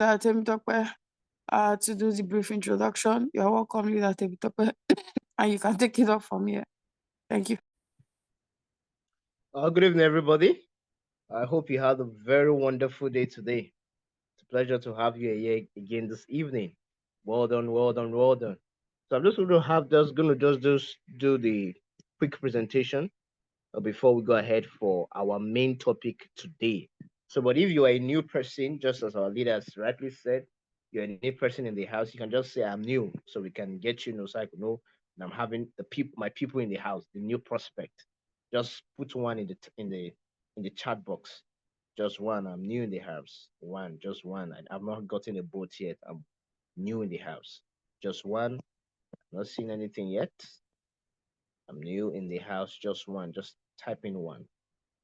Temitope, to do the brief introduction. You're welcome, Leader Temitope, and you can take it up from here. Thank you. Good evening, everybody. I hope you had a very wonderful day today. It's a pleasure to have you here again this evening. Well done, well done, well done. So I'm just just do the quick presentation before we go ahead for our main topic today. So, but if you are a new person, just as our leaders rightly said, you're a new person in the house, you can just say I'm new, so we can get you know, so I can know and I'm having my people in the house, the new prospect. Just put one in the chat box. Just one. I'm new in the house. One, just one. I've not gotten a boat yet. I'm new in the house. Just one. Not seen anything yet. I'm new in the house. Just one. Just type in one.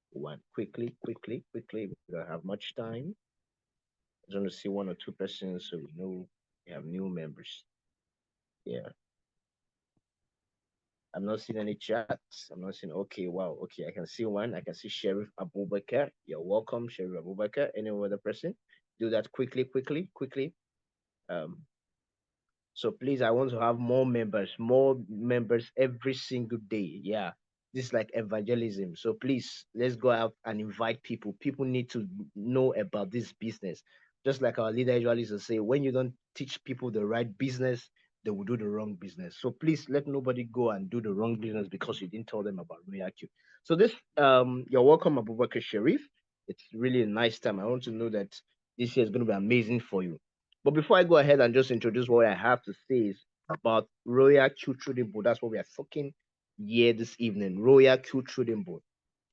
One. Quickly, quickly, quickly. We don't have much time. I just want to see one or two persons so we know we have new members. Yeah. I'm not seeing any chats. I'm not seeing. Okay, wow. Okay, I can see one. I can see Sheriff Abubakar. You're welcome, Sheriff Abubakar. Any other person? Do that quickly, quickly, quickly. Um, So please, I want to have more members every single day. Yeah, this is like evangelism. So please, let's go out and invite people. People need to know about this business. Just like our leader usually used to say, when you don't teach people the right business, they will do the wrong business. So please let nobody go and do the wrong business because you didn't tell them about ROYALQ. So this, you're welcome, Abubakar Sharif. It's really a nice time. I want to know that this year is going to be amazing for you. But before I go ahead and just introduce what I have to say is about ROYALQ Trading Board. That's what we are talking here this evening. ROYALQ Trading Board.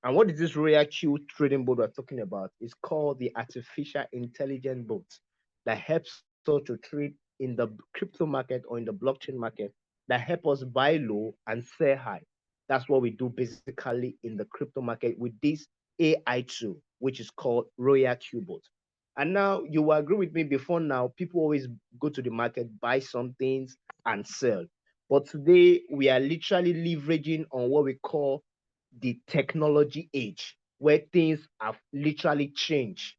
And what is this ROYALQ Trading Board we're talking about? It's called the Artificial Intelligence Board that helps us to trade in the crypto market or in the blockchain market that help us buy low and sell high. That's what we do basically in the crypto market with this AI tool, which is called ROYALQ Board. And now you will agree with me before now, people always go to the market, buy some things and sell. But today we are literally leveraging on what we call the technology age, where things have literally changed.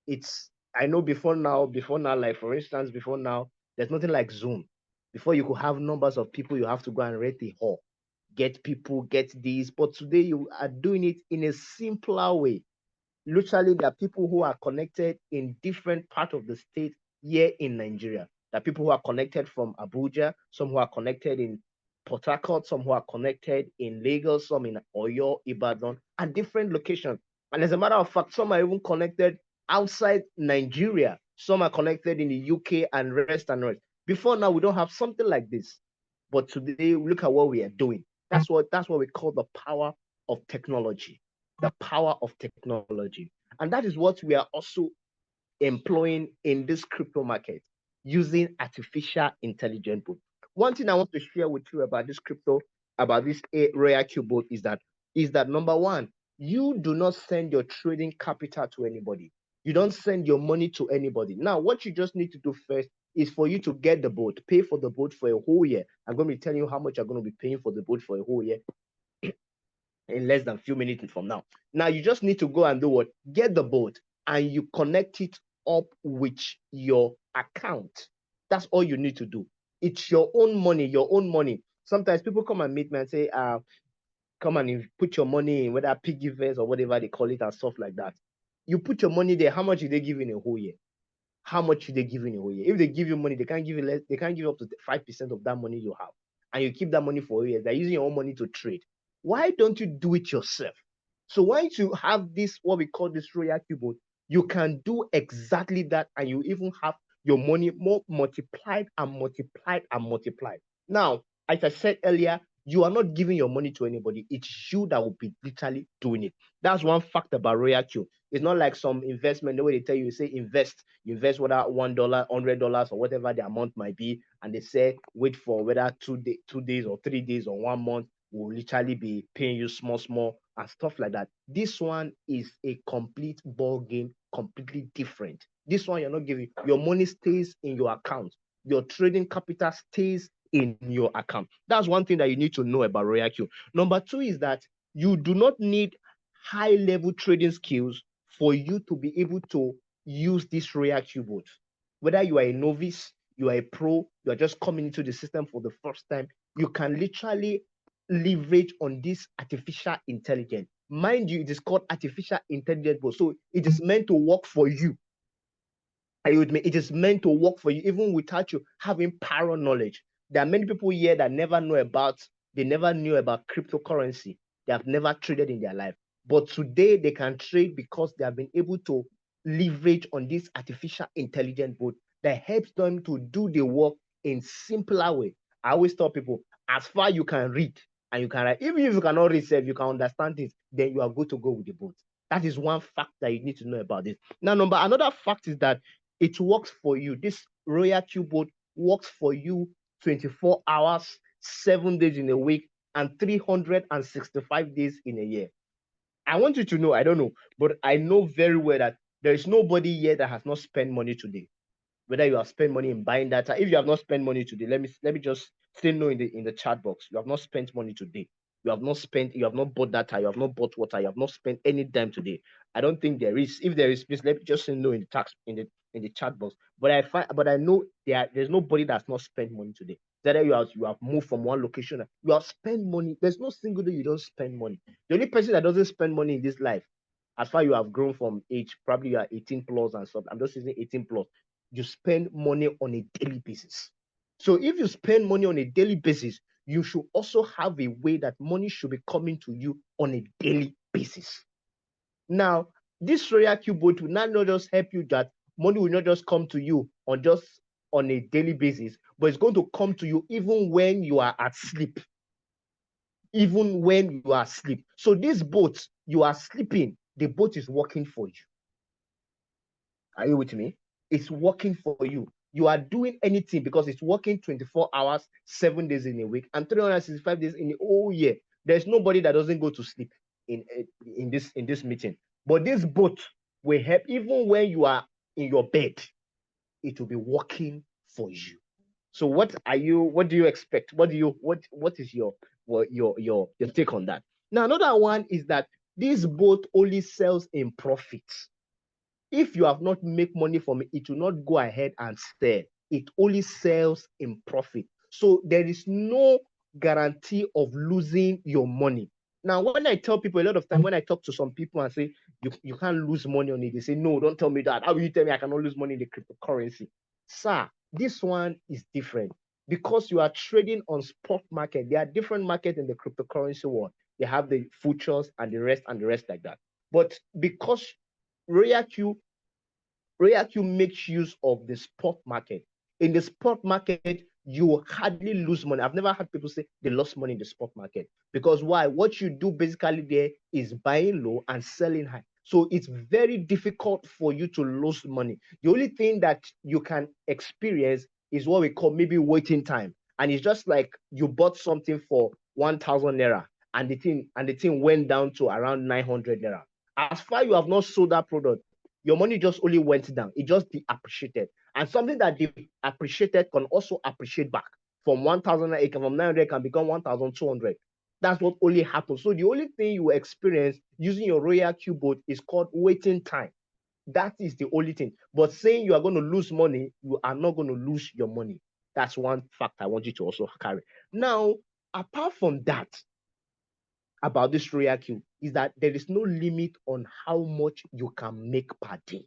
It's I know before now, like for instance, before now, there's nothing like Zoom. Before you could have numbers of people, you have to go and rent a hall, get people, get these. But today you are doing it in a simpler way. Literally, there are people who are connected in different parts of the state here in Nigeria. There are people who are connected from Abuja, some who are connected in Port Harcourt, some who are connected in Lagos, some in Oyo, Ibadan, and different locations. And as a matter of fact, some are even connected outside Nigeria. Some are connected in the UK and rest and rest. Before now, we don't have something like this. But today, look at what we are doing. That's what we call the power of technology. The power of technology. And that is what we are also employing in this crypto market using artificial intelligence bot. One thing I want to share with you about this crypto, about this ROYALQ bot is that number one, you do not send your trading capital to anybody. You don't send your money to anybody. Now, what you just need to do first is for you to get the boat, pay for the boat for a whole year. I'm going to be telling you how much you're going to be paying for the boat for a whole year in less than a few minutes from now. Now you just need to go and do what? Get the boat and you connect it up with your account. That's all you need to do. It's your own money, your own money. Sometimes people come and meet me and say, come and put your money in whether piggyverse or whatever they call it and stuff like that. You put your money there, how much do they give in a whole year? How much should they give in a whole year? If they give you money, they can't give you less, they can't give up to 5% of that money you have. And you keep that money for a year. They're using your own money to trade. Why don't you do it yourself? So once you have this, what we call this ROYALQ board, you can do exactly that, and you even have your money more multiplied and multiplied and multiplied. Now, as I said earlier, you are not giving your money to anybody. It's you that will be literally doing it. That's one fact about ROYALQ. It's not like some investment, the way they tell you, say invest, you invest whether $1, $100, or whatever the amount might be, and they say wait for whether 2 days or 3 days or 1 month will literally be paying you small, small and stuff like that. This one is a complete ball game, completely different. This one you're not giving, your money stays in your account. Your trading capital stays in your account. That's one thing that you need to know about ROYALQ. Number two is that you do not need high level trading skills for you to be able to use this ROYALQ boat. Whether you are a novice, you are a pro, you are just coming into the system for the first time, you can literally leverage on this artificial intelligence. Mind you, it is called artificial intelligence boat. So it is meant to work for you. Are you with me? It is meant to work for you, even without you having prior knowledge. There are many people here that they never knew about cryptocurrency. They have never traded in their life. But today they can trade because they have been able to leverage on this artificial intelligence boat that helps them to do the work in simpler way. I always tell people, as far you can read and you can write, even if you cannot read, you can understand it, then you are good to go with the boat. That is one fact that you need to know about this. Now, another fact is that it works for you. This ROYALQ boat works for you 24 hours, 7 days in a week, and 365 days in a year. I want you to know, I don't know, but I know very well that there is nobody here that has not spent money today. Whether you have spent money in buying data, if you have not spent money today, let me just say no in the chat box. You have not spent money today. You have not bought data, you have not bought water, you have not spent any time today. I don't think there is. If there is, please let me just say no in the tax in the chat box. But I know there's nobody that's not spent money today. Whether you have moved from one location, you have spent money. There's no single day you don't spend money. The only person that doesn't spend money in this life, as far you have grown from age, probably you are 18 plus and stuff. I'm just using 18 plus. You spend money on a daily basis. So if you spend money on a daily basis, you should also have a way that money should be coming to you on a daily basis. Now, this ROYALQ boat will not just help you that money will not just come to you on a daily basis, but it's going to come to you even when you are asleep. Even when you are asleep. So this boat, you are sleeping, the boat is working for you. Are you with me? It's working for you. You are doing anything because it's working 24 hours, 7 days in a week, and 365 days in a whole year. There's nobody that doesn't go to sleep in this meeting. But this boat will help even when you are in your bed. It will be working for you. So what do you expect? What is your take on that? Now, another one is that this boat only sells in profits. If you have not make money from it, it will not go ahead and sell. It only sells in profit. So there is no guarantee of losing your money. Now, when I tell people, a lot of time when I talk to some people and say, you can't lose money on it, they say, no, don't tell me that. How will you tell me I cannot lose money in the cryptocurrency? Sir, this one is different because you are trading on spot market. There are different markets in the cryptocurrency world. They have the futures and the rest like that. But because ROYALQ makes use of the spot market. In the spot market, you hardly lose money. I've never had people say they lost money in the spot market. Because why? What you do basically there is buying low and selling high. So it's very difficult for you to lose money. The only thing that you can experience is what we call maybe waiting time. And it's just like you bought something for 1,000 naira and the thing went down to around 900 naira. As far you have not sold that product, your money just only went down. It just depreciated. And something that depreciated can also appreciate back. From 1,000, from 900 can become 1,200. That's what only happens. So the only thing you experience using your ROYALQ boat is called waiting time. That is the only thing. But saying you are going to lose money, you are not going to lose your money. That's one fact I want you to also carry. Now, apart from that, about this ROYALQ is that there is no limit on how much you can make per day.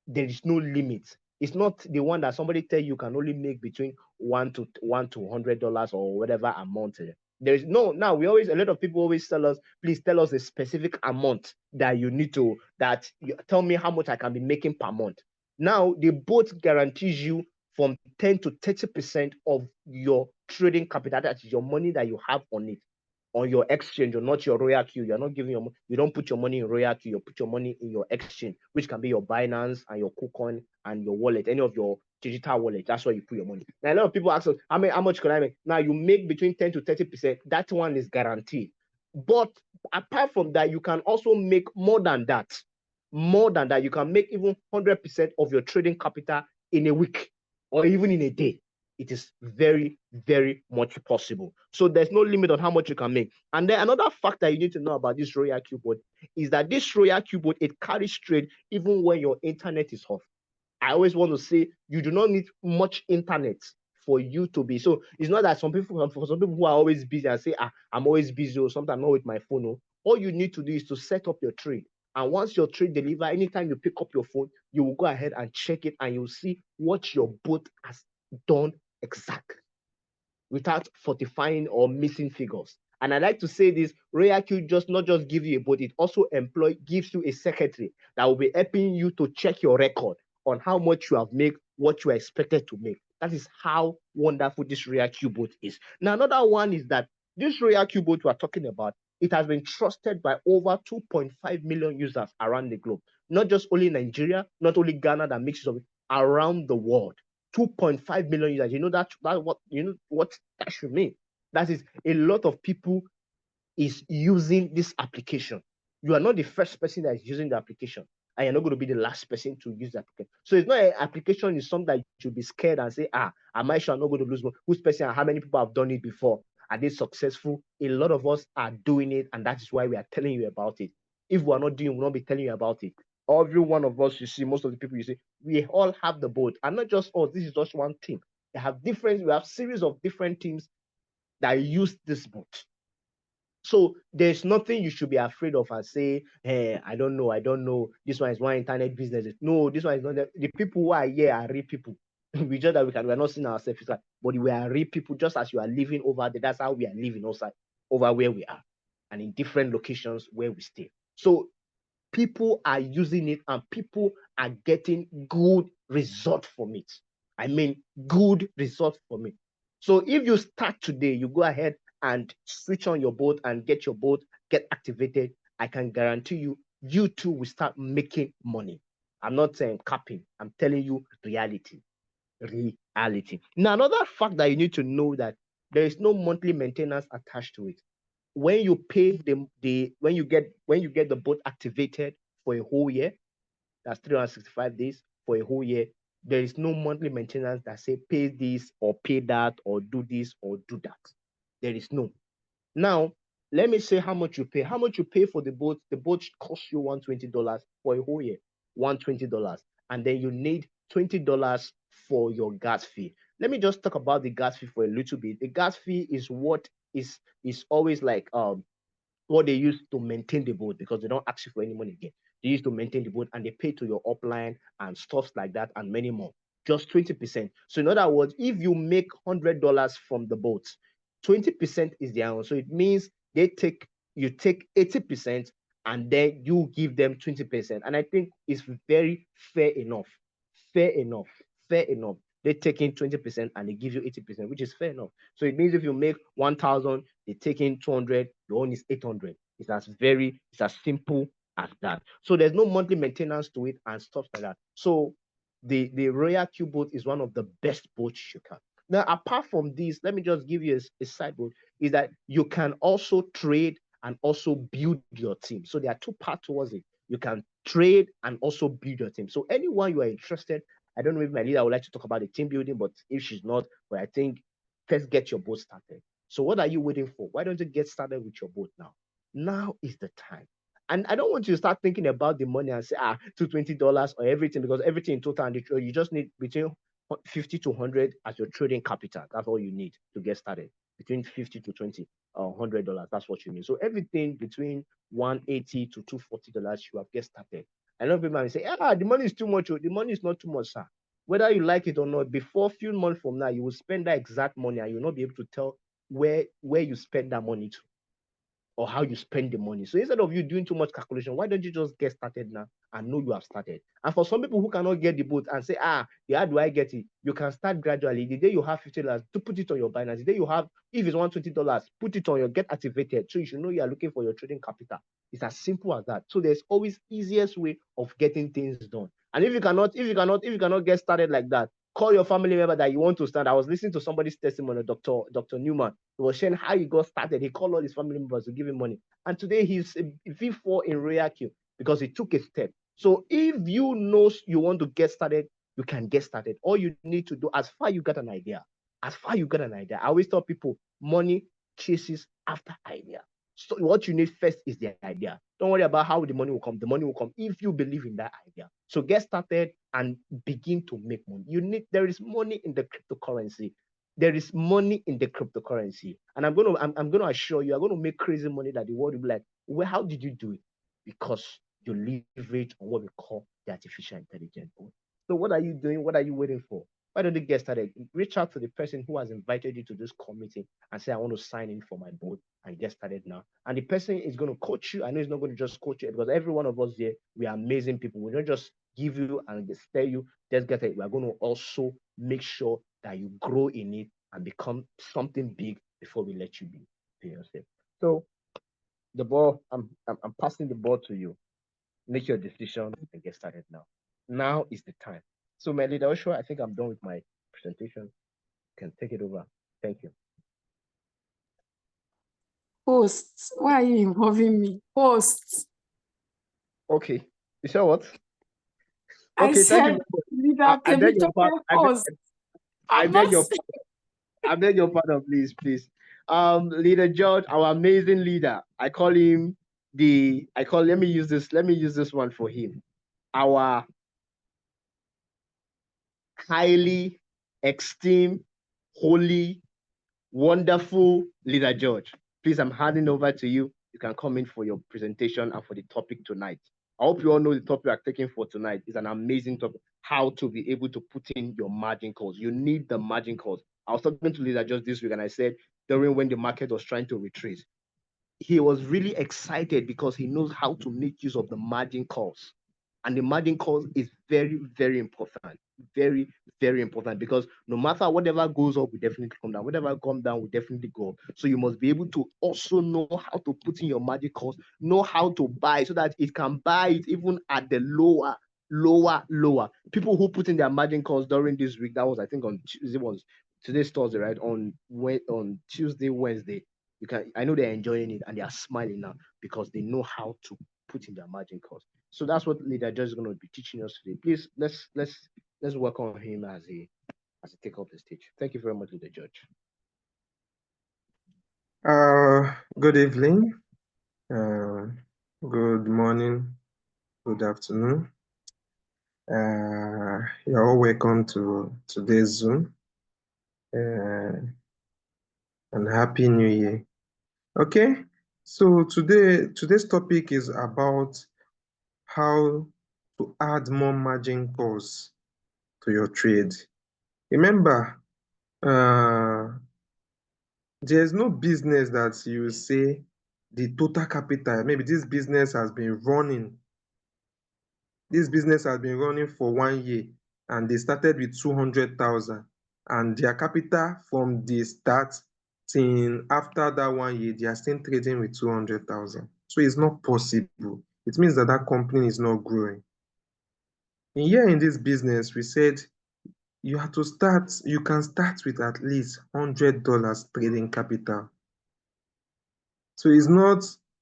There is no limit. It's not the one that somebody tell you can only make between $1 to $100 or whatever amount. There is no. Now a lot of people always tell us, please tell us a specific amount that you need to. Tell me how much I can be making per month. Now the boat guarantees you from 10 to 30% of your trading capital. That is your money that you have on it, on your exchange, or not your ROYALQ. You're not giving you don't put your money in ROYALQ, you put your money in your exchange, which can be your Binance and your KuCoin and your wallet, any of your digital wallet. That's where you put your money. Now, a lot of people ask us, how much can I make? Now, you make between 10 to 30%. That one is guaranteed. But apart from that, you can also make more than that. More than that, you can make even 100% of your trading capital in a week or even in a day. it is very, very much possible. So there's no limit on how much you can make. And then another fact that you need to know about this ROYALQ board is that this ROYALQ board, it carries trade even when your internet is off. I always want to say you do not need much internet for you to be. So it's not that some people, for some people who are always busy and say, I'm always busy or sometimes I'm not with my phone. No. All you need to do is to set up your trade. And once your trade deliver, anytime you pick up your phone, you will go ahead and check it and you'll see what your bot has done exactly without fortifying or missing figures. And I like to say this, ROYALQ just not just give you a bot, it also gives you a secretary that will be helping you to check your record on how much you have made, what you are expected to make. That is how wonderful this ROYALQ bot is. Now, another one is that this ROYALQ bot we are talking about, it has been trusted by over 2.5 million users around the globe. Not just only Nigeria, not only Ghana that mixes of it, around the world. 2.5 million users. You know what that should mean? That is a lot of people is using this application. You are not the first person that is using the application, and you're not going to be the last person to use the application. So it's not an application, is something that you should be scared and say, am I sure I'm not going to lose money? Who's person and how many people have done it before? Are they successful? A lot of us are doing it, and that is why we are telling you about it. If we are not doing, we'll not be telling you about it. Every one of us, you see, most of the people you see, we all have the boat, and not just us. This is just one team. We have series of different teams that use this boat. So there's nothing you should be afraid of and say, hey, I don't know. This one is one internet business. No, this one is not. The people who are here are real people. We just that we're not seeing ourselves, but we are real people, just as you are living over there. That's how we are living outside, over where we are, and in different locations where we stay. So people are using it and people are getting good results from it. I mean, good results from it. So if you start today, you go ahead and switch on your boat and get your boat, get activated, I can guarantee you, you too will start making money. I'm not saying capping, I'm telling you reality. Reality. Now, another fact that you need to know that there is no monthly maintenance attached to it. When you pay when you get the boat activated for a whole year, that's 365 days for a whole year, there is no monthly maintenance that say pay this or pay that or do this or do that. There is no. Now, let me say how much you pay. How much you pay for the boat? The boat costs you $120 for a whole year. $120. And then you need $20 for your gas fee. Let me just talk about the gas fee for a little bit. The gas fee is what is always like what they use to maintain the boat, because they don't ask you for any money again. They use to maintain the boat and they pay to your upline and stuff like that and many more. Just 20%. So in other words, if you make $100 from the boat, 20% is their own. So it means you take 80% and then you give them 20%. And I think it's very fair enough. Fair enough. Fair enough. They take in 20% and they give you 80%, which is fair enough. So it means if you make 1,000, they take in 200, your own is 800. It's as simple as that. So there's no monthly maintenance to it and stuff like that. So the ROYALQ boat is one of the best boats you can. Now, apart from this, let me just give you a side note, is that you can also trade and also build your team. So there are two parts towards it. You can trade and also build your team. So anyone you are interested, I don't know if my leader would like to talk about the team building, but if she's not, but I think first get your boat started. So what are you waiting for? Why don't you get started with your boat now? Now is the time. And I don't want you to start thinking about the money and say, $220 or everything, because everything in total, and you just need between 50 to 100 as your trading capital. That's all you need to get started. Between 50 to 20 or $100, that's what you need. So everything between 180 to $240, you have get started. I know people say, the money is too much. The money is not too much, sir. Whether you like it or not, before a few months from now, you will spend that exact money and you'll not be able to tell where you spend that money to, or how you spend the money. So instead of you doing too much calculation, why don't you just get started now and know you have started? And for some people who cannot get the boat and say, how do I get it? You can start gradually. The day you have $50 to put it on your Binance, the day you have, if it's $120, put it on your get activated. So you should know you are looking for your trading capital. It's as simple as that. So there's always easiest way of getting things done. And if you cannot get started like that, call your family member that you want to start. I was listening to somebody's testimony, Dr. Newman. He was sharing how he got started. He called all his family members to give him money. And today he's a V4 in ROYALQ because he took a step. So if you know you want to get started, you can get started. All you need to do, as far you got an idea, as far you got an idea. I always tell people money chases after idea. So what you need first is the idea. Don't worry about how the money will come. The money will come if you believe in that idea. So get started and begin to make money. There is money in the cryptocurrency. There is money in the cryptocurrency. And I'm gonna assure you, I'm gonna make crazy money that the world will be like, well, how did you do it? Because you leverage on what we call the artificial intelligence. So what are you doing? What are you waiting for? Why don't you get started? Reach out to the person who has invited you to this committee and say, I want to sign in for my board and get started now. And the person is going to coach you. I know he's not going to just coach you because every one of us here, we are amazing people. We don't just give you and just tell you, just get it. We are going to also make sure that you grow in it and become something big before we let you be yourself. So the ball, I'm passing the ball to you. Make your decision and get started now. Now is the time. So, my leader, Oshua, I think I'm done with my presentation. You can take it over. Thank you. Hosts, why are you involving me? Hosts. Okay. You said what? I Okay, thank you. said leader I beg your Temitope pardon. host. I I'm beg not your I beg your pardon, please, please. Leader George, our amazing leader. Let me use this one for him. Our highly esteemed, holy, wonderful leader George. Please, I'm handing over to you. You can come in for your presentation and for the topic tonight. I hope you all know the topic we are taking for tonight is an amazing topic. How to be able to put in your margin calls. You need the margin calls. I was talking to leader just this week and I said during when the market was trying to retrace, he was really excited because he knows how to make use of the margin calls. And the margin calls is very, very important. Very, very important because no matter whatever goes up, will definitely come down. Whatever comes down, will definitely go up. So you must be able to also know how to put in your margin calls, know how to buy so that it can buy it even at the lower. People who put in their margin calls during this week, that was I think on Tuesday, today's Thursday, right? On Tuesday, Wednesday, I know they're enjoying it and they are smiling now because they know how to put in their margin calls. So that's what leader Judge is going to be teaching us today. Please let's welcome him as he take up the stage. Thank you very much, leader Judge. Good evening, good morning, good afternoon. You're all welcome to today's Zoom, and Happy New Year. Okay, so today's topic is about how to add more margin calls to your trade. Remember, there's no business that you say the total capital, maybe this business has been running for 1 year and they started with 200,000 and their capital from the start till after that 1 year, they are still trading with 200,000. So it's not possible. It means that that company is not growing. Here in this business, we said you can start with at least $100 trading capital. So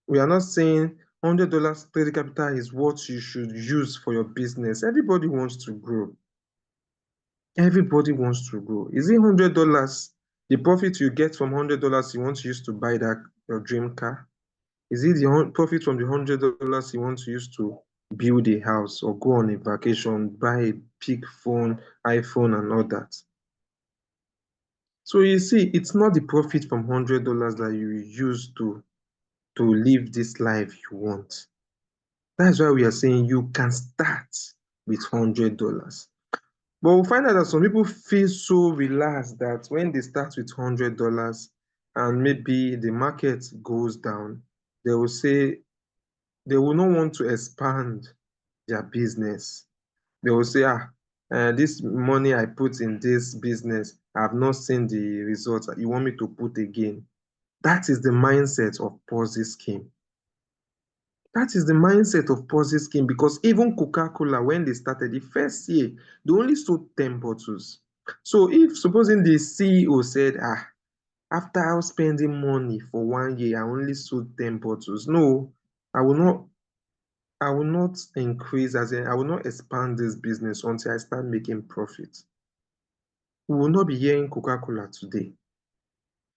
we are not saying $100 trading capital is what you should use for your business. Everybody wants to grow. Everybody wants to grow. Is it $100, the profit you get from $100 you want to use to buy your dream car? Is it the profit from the $100 you want to use to build a house or go on a vacation, buy a big phone, iPhone and all that? So you see, it's not the profit from $100 that you use to live this life you want. That's why we are saying you can start with $100. But we'll find out that some people feel so relaxed that when they start with $100 and maybe the market goes down, they will say they will not want to expand their business. They will say, this money I put in this business, I have not seen the results. You want me to put again? That is the mindset of Ponzi scheme. That is the mindset of Ponzi scheme because even Coca-Cola, when they started the first year, they only sold 10 bottles. So if supposing the CEO said, after spending money for 1 year, I only sold 10 bottles. No, I will not increase, as in I will not expand this business until I start making profit. we will not be hearing Coca-Cola today.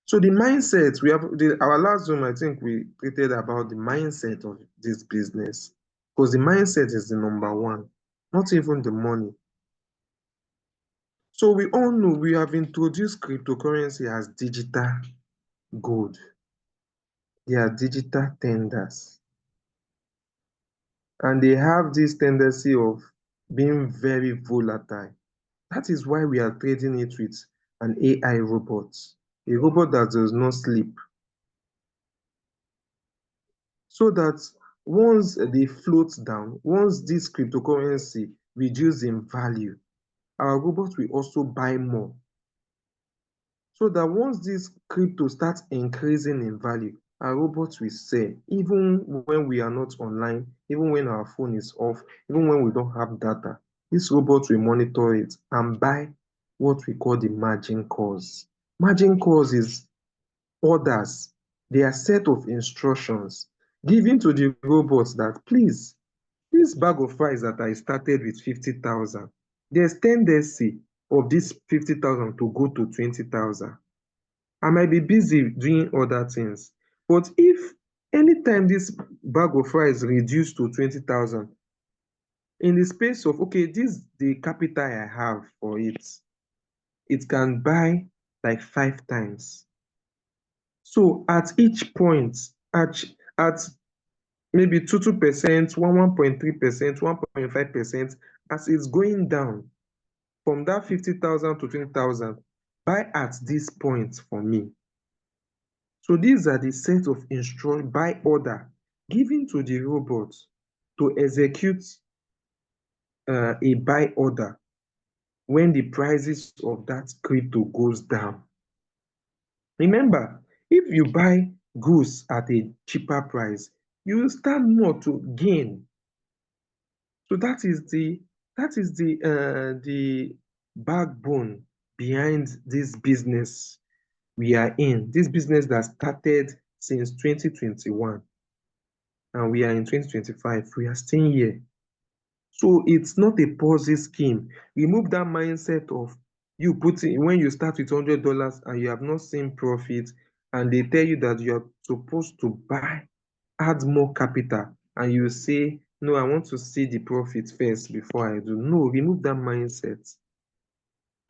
So the mindset we have, our last Zoom, I think we treated about the mindset of this business, because the mindset is the number one, not even the money. So we all know we have introduced cryptocurrency as digital gold. They are digital tenders. And they have this tendency of being very volatile. That is why we are trading it with an AI robot, a robot that does not sleep. So that once they float down, once this cryptocurrency reduces in value, our robot will also buy more. So that once this crypto starts increasing in value, our robots will sell, even when we are not online, even when our phone is off, even when we don't have data. This robot will monitor it and buy what we call the margin calls. Margin calls is orders. They are set of instructions given to the robots that, please, this bag of rice that I started with 50,000, there's tendency of this 50,000 to go to 20,000. I might be busy doing other things. But if anytime this bag of rice reduce to 20,000, in the space of, okay, this the capital I have for it, it can buy like 5 times. So at each point, at maybe 2%, 1.3%, 1.5%, as it's going down from that 50,000 to 20,000, buy at this point for me. So these are the set of instructions by order given to the robot to execute a buy order when the prices of that crypto goes down. Remember, if you buy goods at a cheaper price, you will stand more to gain. So that is the backbone behind this business we are in. This business that started since 2021. And we are in 2025, we are still here. So it's not a Ponzi scheme. Remove that mindset of you putting when you start with $100 and you have not seen profit, and they tell you that you are supposed to buy, add more capital, and you say, no, I want to see the profit first before I do. No, remove that mindset.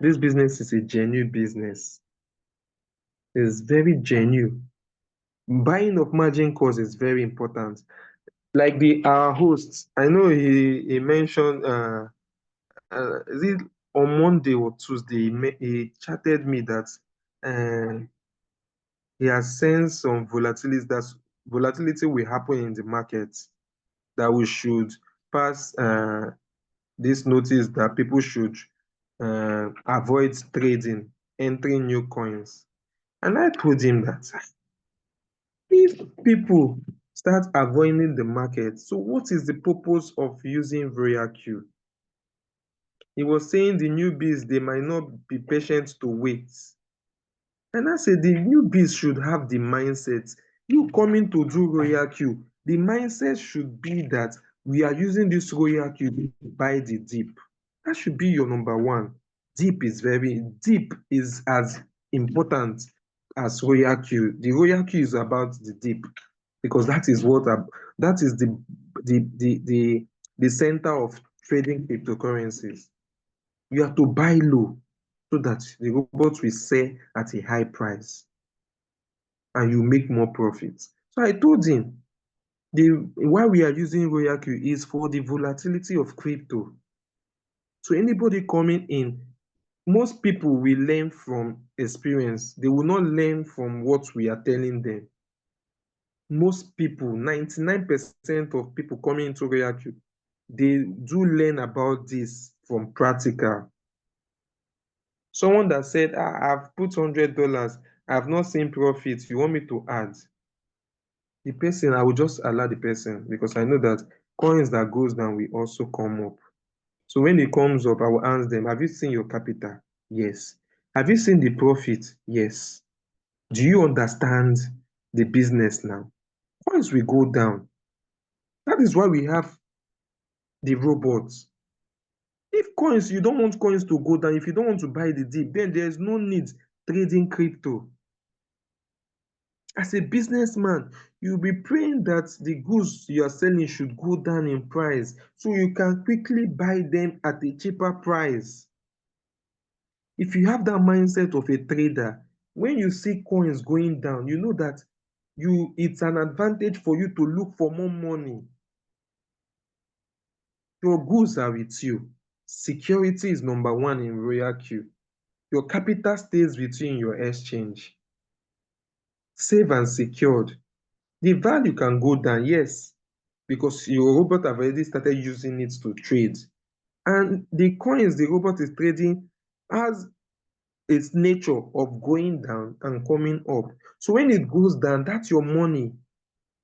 This business is a genuine business. It's very genuine. Buying of margin calls is very important. Like our host, I know he mentioned is it on Monday or Tuesday, he chatted me that uh, he has sensed some volatility will happen in the market, that we should pass this notice that people should avoid trading, entering new coins. And I told him that if people start avoiding the market, so what is the purpose of using ROYALQ? He was saying the newbies, they might not be patient to wait. And I said the newbies should have the mindset. You coming to do ROYALQ, the mindset should be that we are using this ROYALQ to buy the dip. That should be your number one. Dip is as important as ROYALQ. The ROYALQ is about the dip, because that is the center of trading cryptocurrencies. You have to buy low so that the robot will sell at a high price and you make more profits. So I told him why we are using ROYALQ is for the volatility of crypto. So anybody coming in, most people will learn from experience. They will not learn from what we are telling them. Most people, 99% of people coming into ROYALQ, they do learn about this from practical. Someone that said, I've put $100, I've not seen profit, you want me to add? The person, I will just allow the person, because I know that coins that goes down will also come up. So when it comes up, I will ask them, have you seen your capital? Yes. Have you seen the profit? Yes. Do you understand the business now? Coins will go down. That is why we have the robots. If coins, you don't want coins to go down, if you don't want to buy the dip, then there's no need trading crypto. As a businessman, you'll be praying that the goods you are selling should go down in price so you can quickly buy them at a cheaper price. If you have that mindset of a trader, when you see coins going down, you know that it's an advantage for you to look for more money. Your goods are with you. Security is number one in ROYALQ. Your capital stays with you in your exchange. Safe and secured. The value can go down, yes, because your robot have already started using it to trade. And the coins the robot is trading has its nature of going down and coming up. So when it goes down, that's your money.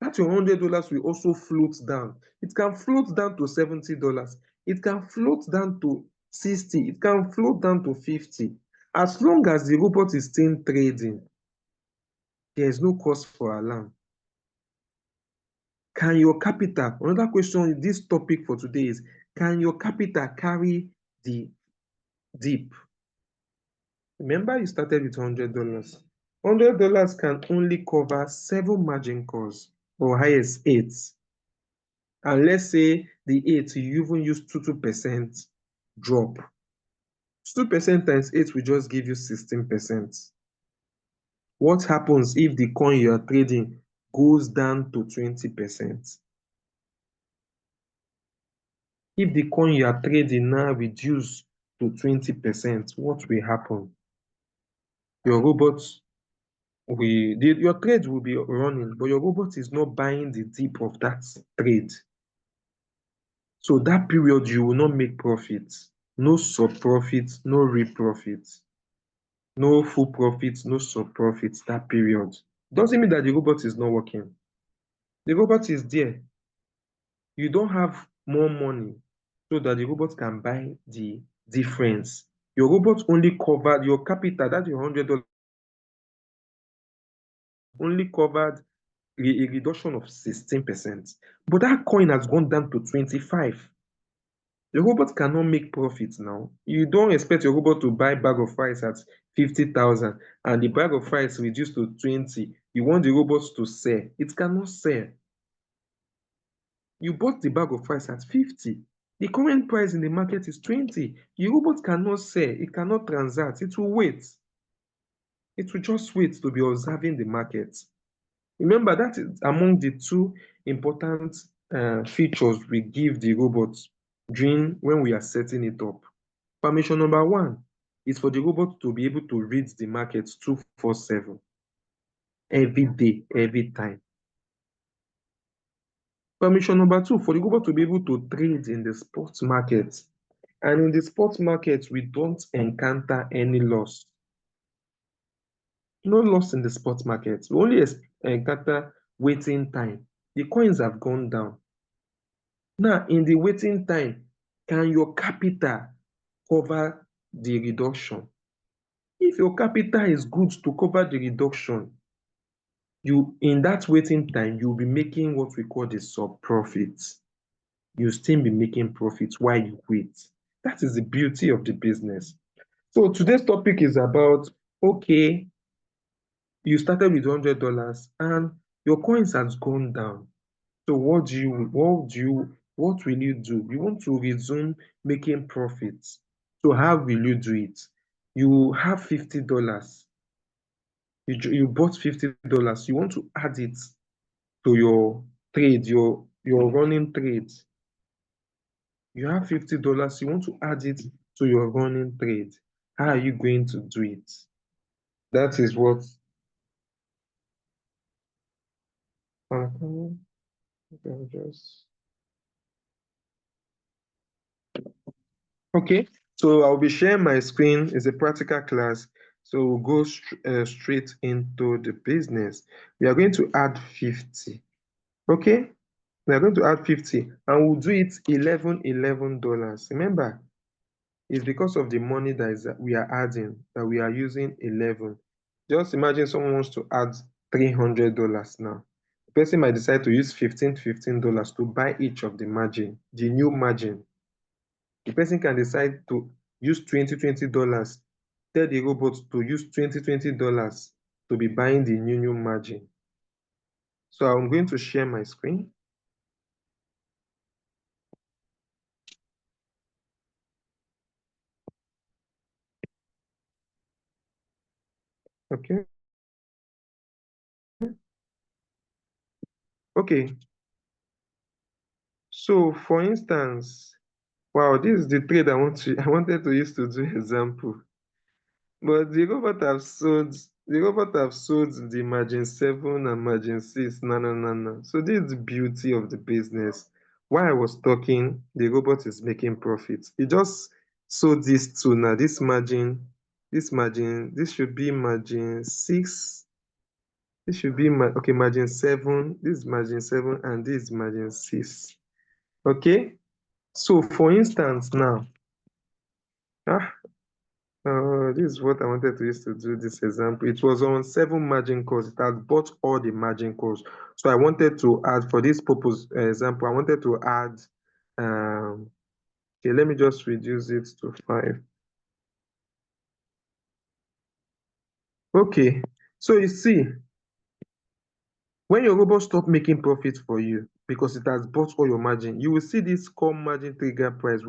That your $100 will also float down. It can float down to $70. It can float down to 60. It can float down to 50. As long as the robot is still trading, there is no cause for alarm. Can your capital, another question in this topic for today is, can your capital carry the dip? Remember, you started with $100. $100 can only cover 7 margin calls or highest 8. And let's say the 8, you even use 2% drop. 2% times 8 will just give you 16%. What happens if the coin you are trading goes down to 20%? If the coin you are trading now reduce to 20%, what will happen? Your robot your trade will be running, but your robot is not buying the dip of that trade. So that period, you will not make profit. No sub profit, no real profit. No full profit, no sub profit that period. Doesn't mean that the robot is not working. The robot is there. You don't have more money so that the robot can buy the difference. Your robot only covered your capital, that your $100 only covered a reduction of 16%. But that coin has gone down to 25. The robot cannot make profit now. You don't expect your robot to buy bag of rice at 50,000 and the bag of rice reduced to 20. You want the robot to sell. It cannot sell. You bought the bag of rice at 50. The current price in the market is 20. The robot cannot sell. It cannot transact. It will wait. It will just wait to be observing the market. Remember, that is among the two important features we give the robot when we are setting it up. Permission number one is for the robot to be able to read the market 247 every day, every time. Permission number two, for the robot to be able to trade in the spot market. And in the spot market, we don't encounter any loss. No loss in the spot market. We only encounter waiting time. The coins have gone down. Now, in the waiting time, can your capital cover the reduction? If your capital is good to cover the reduction, in that waiting time, you'll be making what we call the sub profit. You'll still be making profits while you wait. That is the beauty of the business. So today's topic is about, okay, you started with $100 and your coins has gone down. So what will you do? You want to resume making profits. So how will you do it? You have $50. You bought $50. You want to add it to your trade, your running trade. You have $50. You want to add it to your running trade. How are you going to do it? That is what. Okay, so I'll be sharing my screen. It's a practical class. So we'll go straight into the business. We are going to add 50. Okay, we are going to add 50 and we'll do it $11. Remember, it's because of the money we are adding that we are using 11. Just imagine someone wants to add $300 now. The person might decide to use $15 to buy each of the margin, the new margin. The person can decide to use $20 tell the robot to use $20 to be buying the new margin. So I'm going to share my screen. Okay. Okay. So for instance, wow, this is the trade I wanted to use to do example. But the robot have sold the margin 7 and margin 6. No, no, no, no. So this is the beauty of the business. While I was talking, the robot is making profits. It just sold these two now. This should be margin 6. This should be okay, margin 7. This is margin 7 and this is margin 6. Okay. So for instance now, ah, this is what I wanted to use to do this example. It was on 7 margin calls. It has bought all the margin calls. So I wanted to add, for this purpose example, I wanted to add, okay, let me just reduce it to 5. Okay, so you see, when your robot stop making profit for you because it has bought all your margin, you will see this core margin trigger price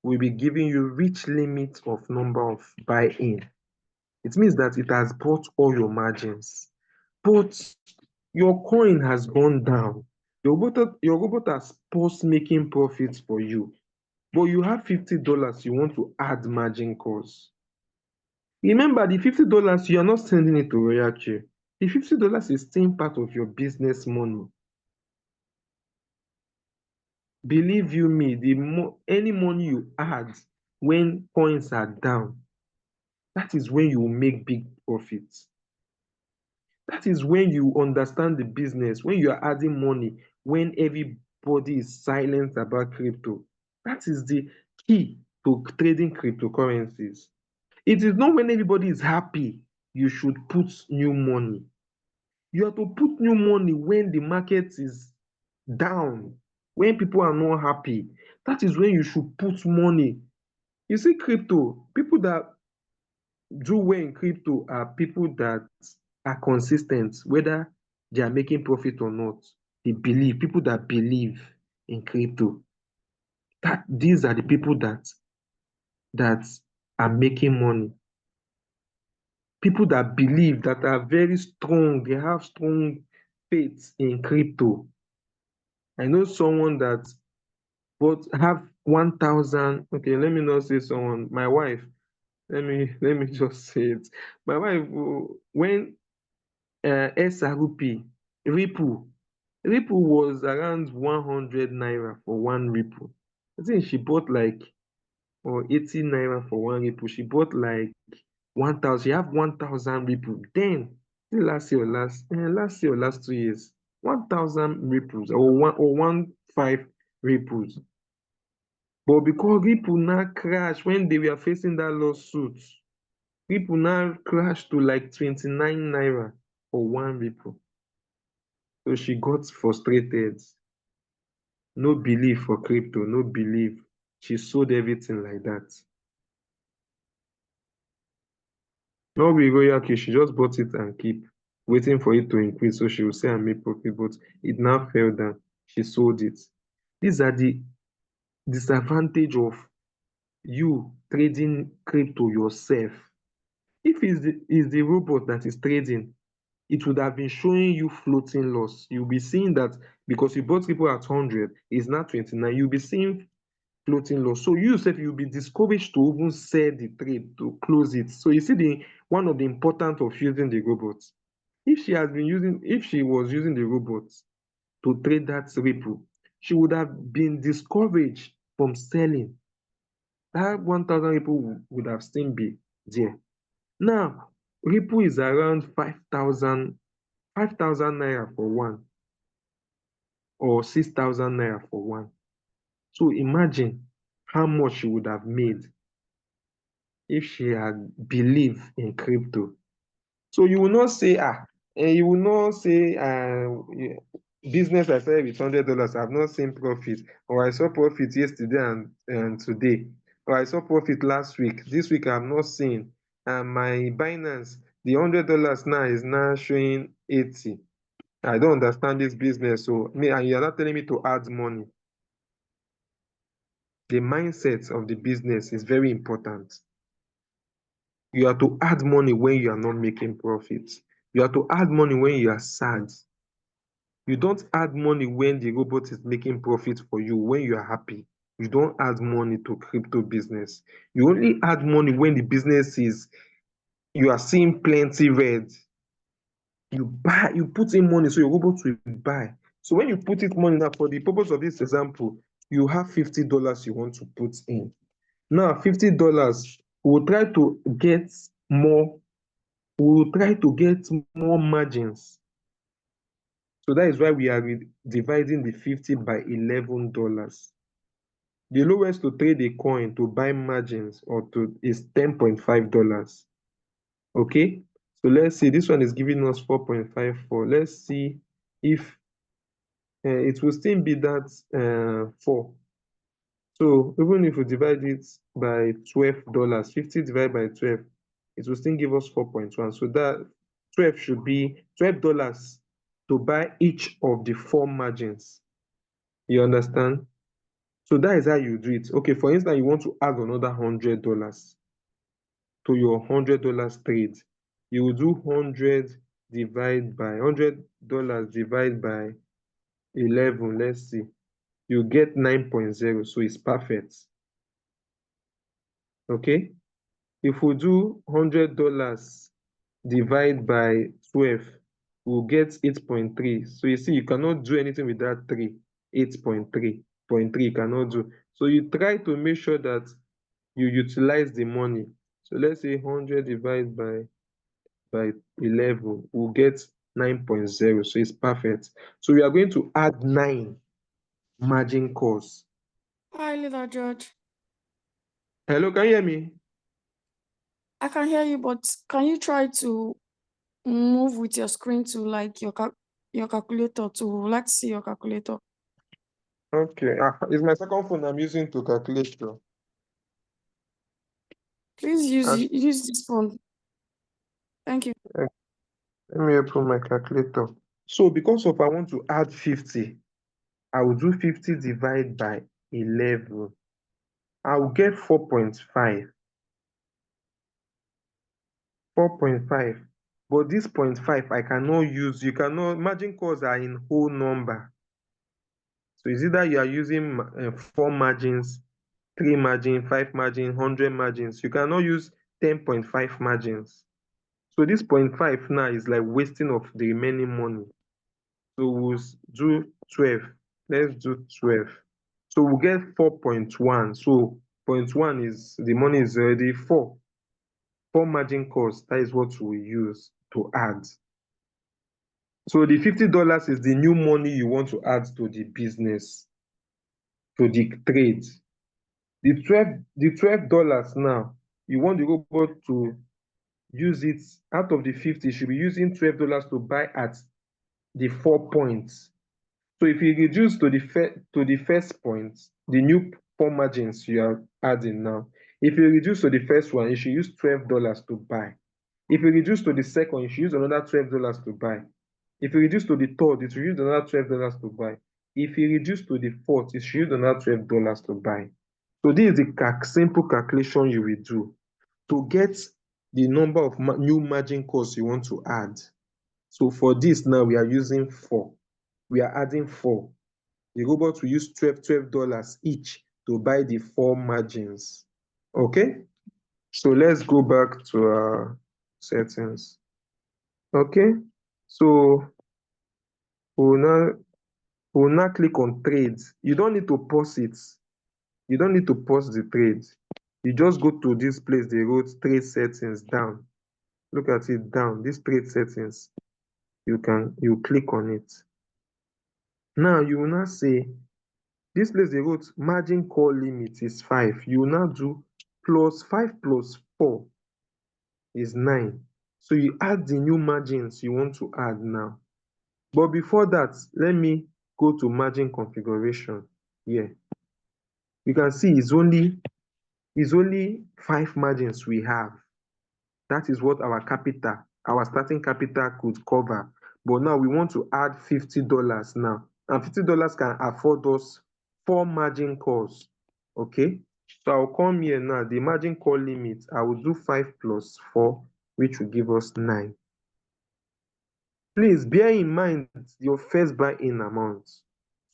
will be giving you rich limit of number of buy-in. It means that it has bought all your margins. But your coin has gone down. Your robot has paused making profits for you, but you have $50 you want to add margin calls. Remember, the $50 you are not sending it to ROYALQ. The $50 is still part of your business money. Believe you me, any money you add when coins are down, that is when you will make big profits. That is when you understand the business, when you are adding money, when everybody is silent about crypto. That is the key to trading cryptocurrencies. It is not when everybody is happy you should put new money. You have to put new money when the market is down, when people are not happy. That is when you should put money. You see, crypto, people that do well in crypto are people that are consistent, whether they are making profit or not. They believe, people that believe in crypto. These are the people that are making money. People that believe, that are very strong, they have strong faith in crypto. I know someone that but have 1,000. Okay, let me not say someone. My wife. Let me just say it. My wife, when SRP, Ripple. Ripple was around 100 naira for one Ripple. I think she bought like, or 80 naira for one Ripple. She bought like 1,000. She have 1,000 Ripple. Then, last year or last 2 years, 1,000 Ripples or 1.5 Ripples. But because Ripple now crashed when they were facing that lawsuit, Ripple now crashed to like 29 naira for one Ripple. So she got frustrated. No belief for crypto, no belief. She sold everything like that. Not with ROYALQ, she just bought it and keep waiting for it to increase so she will say and make profit, but it now fell down. She sold it. These are the disadvantage of you trading crypto yourself. If it's the robot that is trading, it would have been showing you floating loss. You'll be seeing that because you bought people at 100, it's now 29. You'll be seeing floating loss. So you yourself, you'll be discouraged to even sell the trade, to close it. So you see one of the importance of using the robot. If she was using the robot to trade that Ripple, she would have been discouraged from selling. That 1,000 Ripple would have still be there. Now, Ripple is around 5,000 naira for one, or 6,000 naira for one. So imagine how much she would have made if she had believed in crypto. So you will not say, business I started with $100, I've not seen profit, or I saw profit yesterday and today, or I saw profit last week. This week I've not seen. And my Binance, the $100 now is now showing 80. I don't understand this business. So me, and you're not telling me to add money. The mindset of the business is very important. You have to add money when you are not making profits. You have to add money when you are sad. You don't add money when the robot is making profit for you, when you are happy. You don't add money to crypto business. You only add money when the business is, you are seeing plenty red. You buy, you put in money so your robot will buy. So when you put it money now, for the purpose of this example, you have $50 you want to put in. Now, $50, we'll try to get more, we'll try to get more margins. So that is why we are dividing the 50 by $11. The lowest to trade a coin to buy margins is $10.5. Okay, so let's see, this one is giving us 4.54. Let's see if it will still be that 4. So even if we divide it by $12, 50 divided by 12, it will still give us 4.1. So that 12 should be $12 to buy each of the 4 margins. You understand? So that is how you do it. Okay, for instance, you want to add another $100 to your $100 trade. You will do 100 divided by $100 divided by 11. Let's see. You get 9.0. So it's perfect. Okay. If we do $100 divide by 12, we'll get 8.3. So you see, you cannot do anything with that 3. 8.3. 0.3 you cannot do. So you try to make sure that you utilize the money. So let's say 100 divided by 11, we'll get 9.0. So it's perfect. So we are going to add 9 margin calls. Hi, little George. Hello, can you hear me? I can hear you, but can you try to move with your screen to like your calculator to like see your calculator? Okay. It's my second phone I'm using to calculate. Please Uh, use this phone. Thank you. Let me open my calculator. So because of I want to add 50, I will do 50 divided by 11. I will get 4.5. 4.5. But this 0.5 I cannot use. You cannot, margin calls are in whole number. So it's either you are using 4 margins, 3 margin, 5 margin, 100 margins. You cannot use 10.5 margins. So this 0.5 now is like wasting of the remaining money. So we'll do 12. Let's do 12. So we'll get 4.1. So 0.1 is, the money is already 4. 4 margin cost, that is what we use to add. So the $50 is the new money you want to add to the business, to the trade. The $12 now, you want the robot to use it out of the 50, should be using $12 to buy at the 4 points. So if you reduce to the first point, the new 4 margins you are adding now, if you reduce to the first one, you should use $12 to buy. If you reduce to the second, you should use another $12 to buy. If you reduce to the third, you should use another $12 to buy. If you reduce to the fourth, you should use another $12 to buy. So this is the simple calculation you will do to get the number of new margin calls you want to add. So for this now, we are using 4. We are adding 4. The robot will use $12 each to buy the 4 margins. Okay? So let's go back to our settings. Okay? So we'll now click on trades. You don't need to pause it. You don't need to pause the trade. You just go to this place, they wrote trade settings down. Look at it down, this trade settings. You click on it. Now you will now say, this place they wrote margin call limit is 5. You will now do plus 5 plus 4 is 9. So you add the new margins you want to add now. But before that, let me go to margin configuration here. You can see it's only 5 margins we have. That is what our capital, our starting capital could cover. But now we want to add $50 now. And $50 can afford us 4 margin calls. Okay. So I'll come here now. The margin call limit, I will do 5 plus 4, which will give us 9. Please bear in mind your first buy-in amount.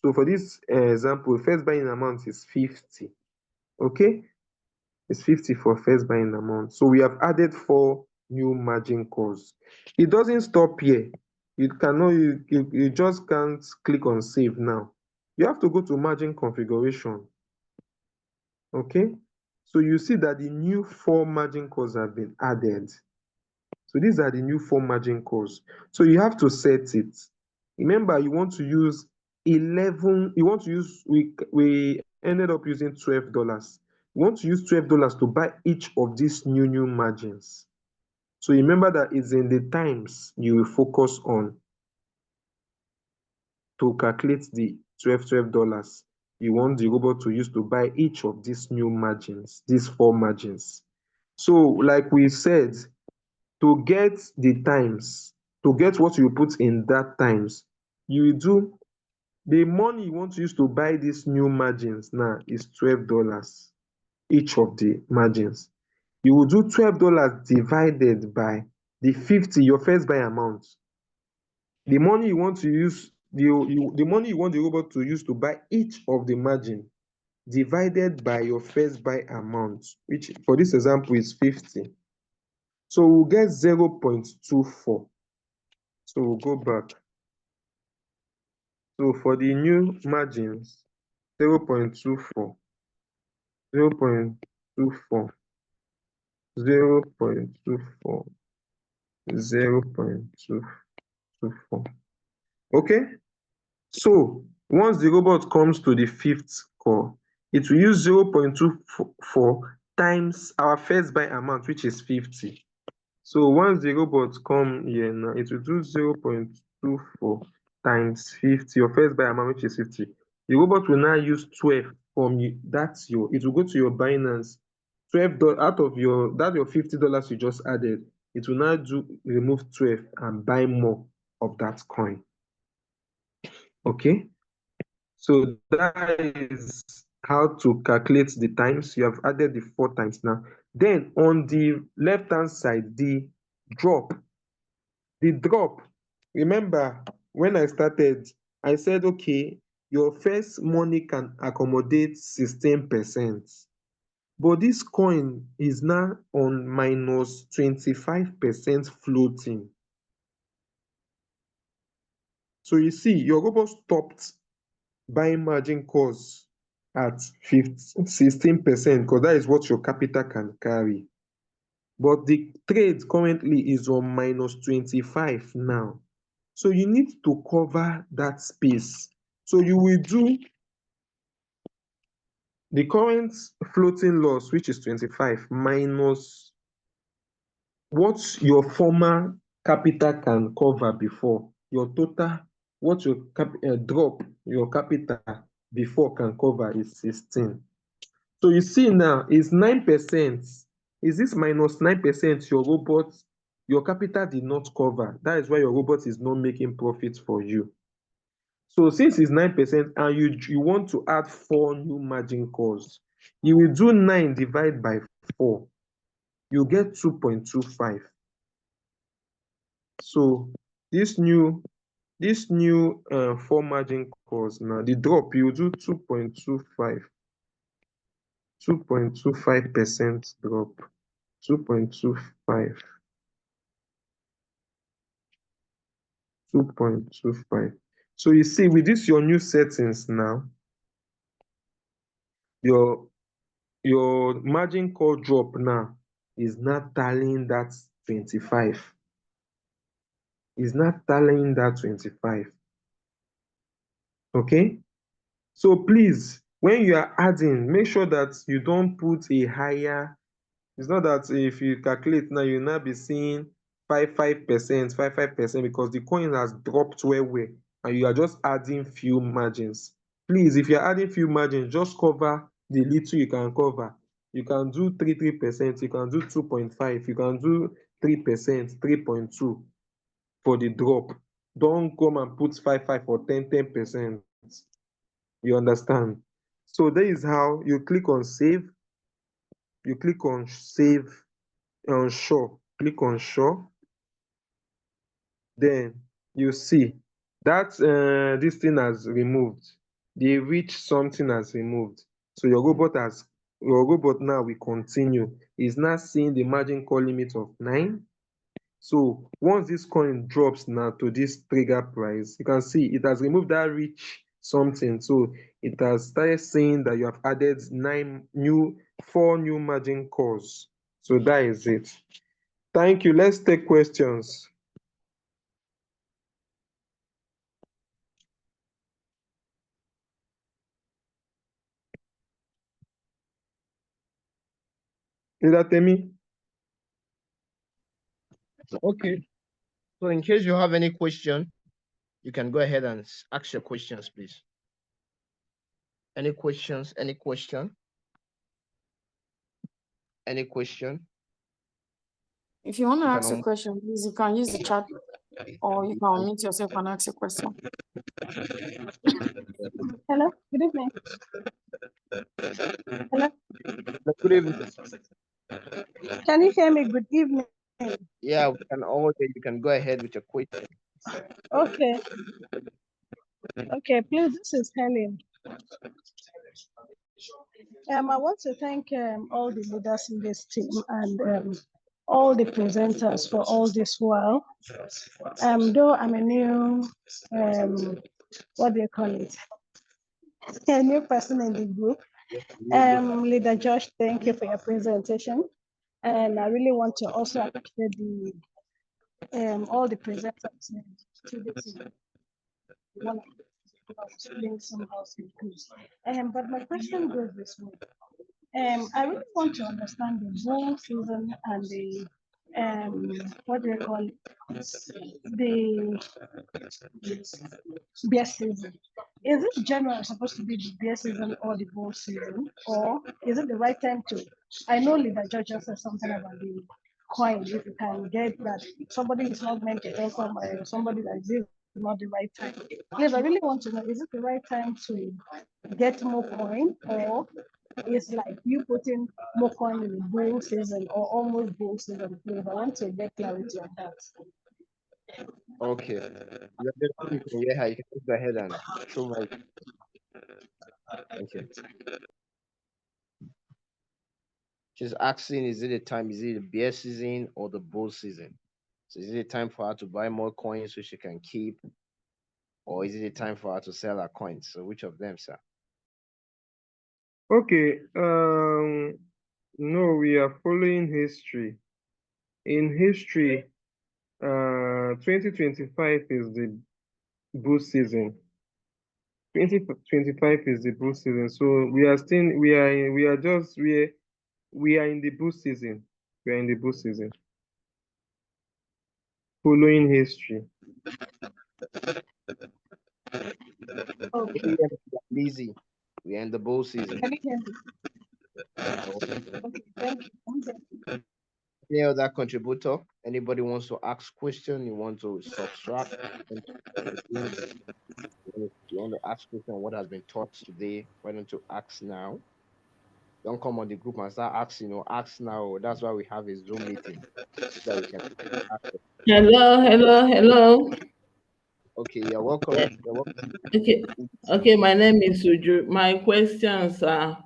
So for this example, first buy-in amount is 50. Okay. It's 50 for first buying amount. So we have added 4 new margin calls. It doesn't stop here. You just can't click on save now. You have to go to margin configuration. Okay. So you see that the new 4 margin calls have been added. So these are the new 4 margin calls. So you have to set it. Remember, you want to use 11, we ended up using $12. You want to use $12 to buy each of these new margins. So remember that it's in the times you will focus on to calculate the $12 you want the robot to use to buy each of these new margins, these 4 margins. So like we said, to get the times, to get what you put in that times, you will do the money you want to use to buy these new margins now is $12 each of the margins. You will do $12 divided by the 50, your first buy amount. The money you want to use, the money you want the robot to use to buy each of the margin divided by your first buy amount, which for this example is 50. So we'll get 0.24. So we'll go back. So for the new margins, 0.24, 0.24, 0.24, 0.224. Okay? So once the robot comes to the 5th call, it will use 0.24 times our first buy amount, which is 50. So once the robot come here now, it will do 0.24 times 50, your first buy amount, which is 50. The robot will now use 12 from you. It will go to your Binance. $12 out of your $50 you just added, it will now remove 12 and buy more of that coin. Okay. So that is how to calculate the times. You have added the 4 times now. Then on the left-hand side, the drop. Remember, when I started, I said, okay, your first money can accommodate 16%. But this coin is now on minus 25% floating. So you see, your robot stopped buying margin calls at 16% because that is what your capital can carry. But the trade currently is on minus 25 now. So you need to cover that space. So you will do the current floating loss, which is 25, minus what your former capital can cover before. Your total, what your drop, your capital before can cover is 16. So you see now, is 9%. Is this minus 9% your capital did not cover? That is why your robot is not making profit for you. So since it's 9% and you want to add 4 new margin calls, you will do 9 divided by 4. You get 2.25. So this new 4 margin calls now, the drop, you do 2.25. 2.25% drop. 2.25. 2.25. So you see, with this your new settings now, your margin call drop now is not tallying that 25. Is not tallying that 25. Okay? So please, when you are adding, make sure that you don't put a higher. It's not that if you calculate now, you'll now be seeing 5% because the coin has dropped well and you are just adding few margins. Please, if you're adding few margins, just cover the little you can cover. You can do 3%, you can do 2.5, you can do 3%, 3.2 for the drop. Don't come and put 5 or 10%. You understand? So that is how you click on save. You click on save on show. Click on show. Then you see that this thing has removed. The reach something has removed. So your robot now will continue. Is now seeing the margin call limit of 9. So once this coin drops now to this trigger price, you can see it has removed that reach something. So it has started saying that you have added 4 new margin calls. So that is it. Thank you. Let's take questions. Is that Temi? Okay. So in case you have any question, you can go ahead and ask your questions, please. Any questions? Any question? Any question? If you want to You ask a can question, please, you can use the chat or you can unmute yourself and ask a question. Hello, good evening. Hello, good evening. can you hear me? Good evening. Yeah, we can all you can go ahead with your question. Okay. Okay, please, this is Helen. I want to thank all the leaders in this team and all the presenters for all this while. Though I'm a new, what do you call it? A new person in the group. Leader Josh, thank you for your presentation. And I really want to also appreciate all the presenters to the team. But my question goes this way. I really want to understand the bull season and the what do you call it? The beer season. Is it generally supposed to be the beer season or the bull season, or is it the right time to? I know Leader George just said something about the coin. If you can get that somebody is not meant to earn from somebody that this is not the right time. Please, I really want to know: is it the right time to get more coin, or it's like you putting more coin in the bull season or almost bull season? Please, I want to get clarity on that. Okay. You can just go ahead and show my. Okay. She's asking, is it a time? Is it the beer season or the bull season? So is it a time for her to buy more coins so she can keep, or is it a time for her to sell her coins? So which of them, sir? Okay. No, we are following history. In history, 2025 is the bull season. 2025 is the bull season. So we are in the bull season. We are in the bull season. Following history. Okay. Easy. We are in the bull season. Can you hear me? Okay, thank you. Any other contributor? Anybody wants to ask question? You want to subtract? You want to ask question on what has been taught today? Why don't you ask now? Don't come on the group and start asking. Ask now. That's why we have a Zoom meeting so that we can ask. Hello. Okay, you're welcome. You're welcome. Okay. My name is Suju. My questions are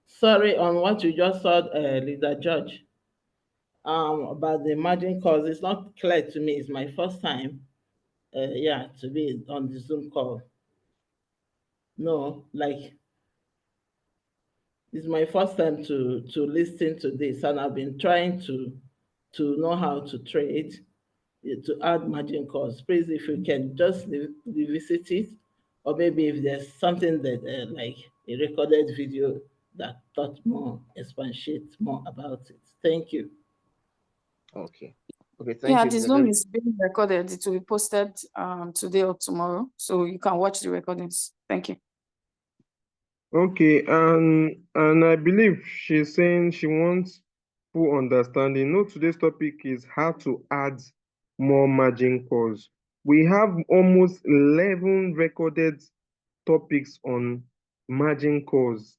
sorry on what you just said, Leader Judge. About the margin calls, it's not clear to me. It's my first time, to be on the Zoom call. No, like it's my first time to listen to this, and I've been trying to know how to trade, to add margin calls. Please, if you can just revisit it, or maybe if there's something that like a recorded video that taught more, expatiate more about it. Thank you. Okay. Okay, thank Yeah, you. the It's a Zoom very is being recorded. It will be posted today or tomorrow, so you can watch the recordings. Thank you. Okay, and I believe she's saying she wants full understanding. No, today's topic is how to add more margin calls. We have almost 11 recorded topics on margin calls.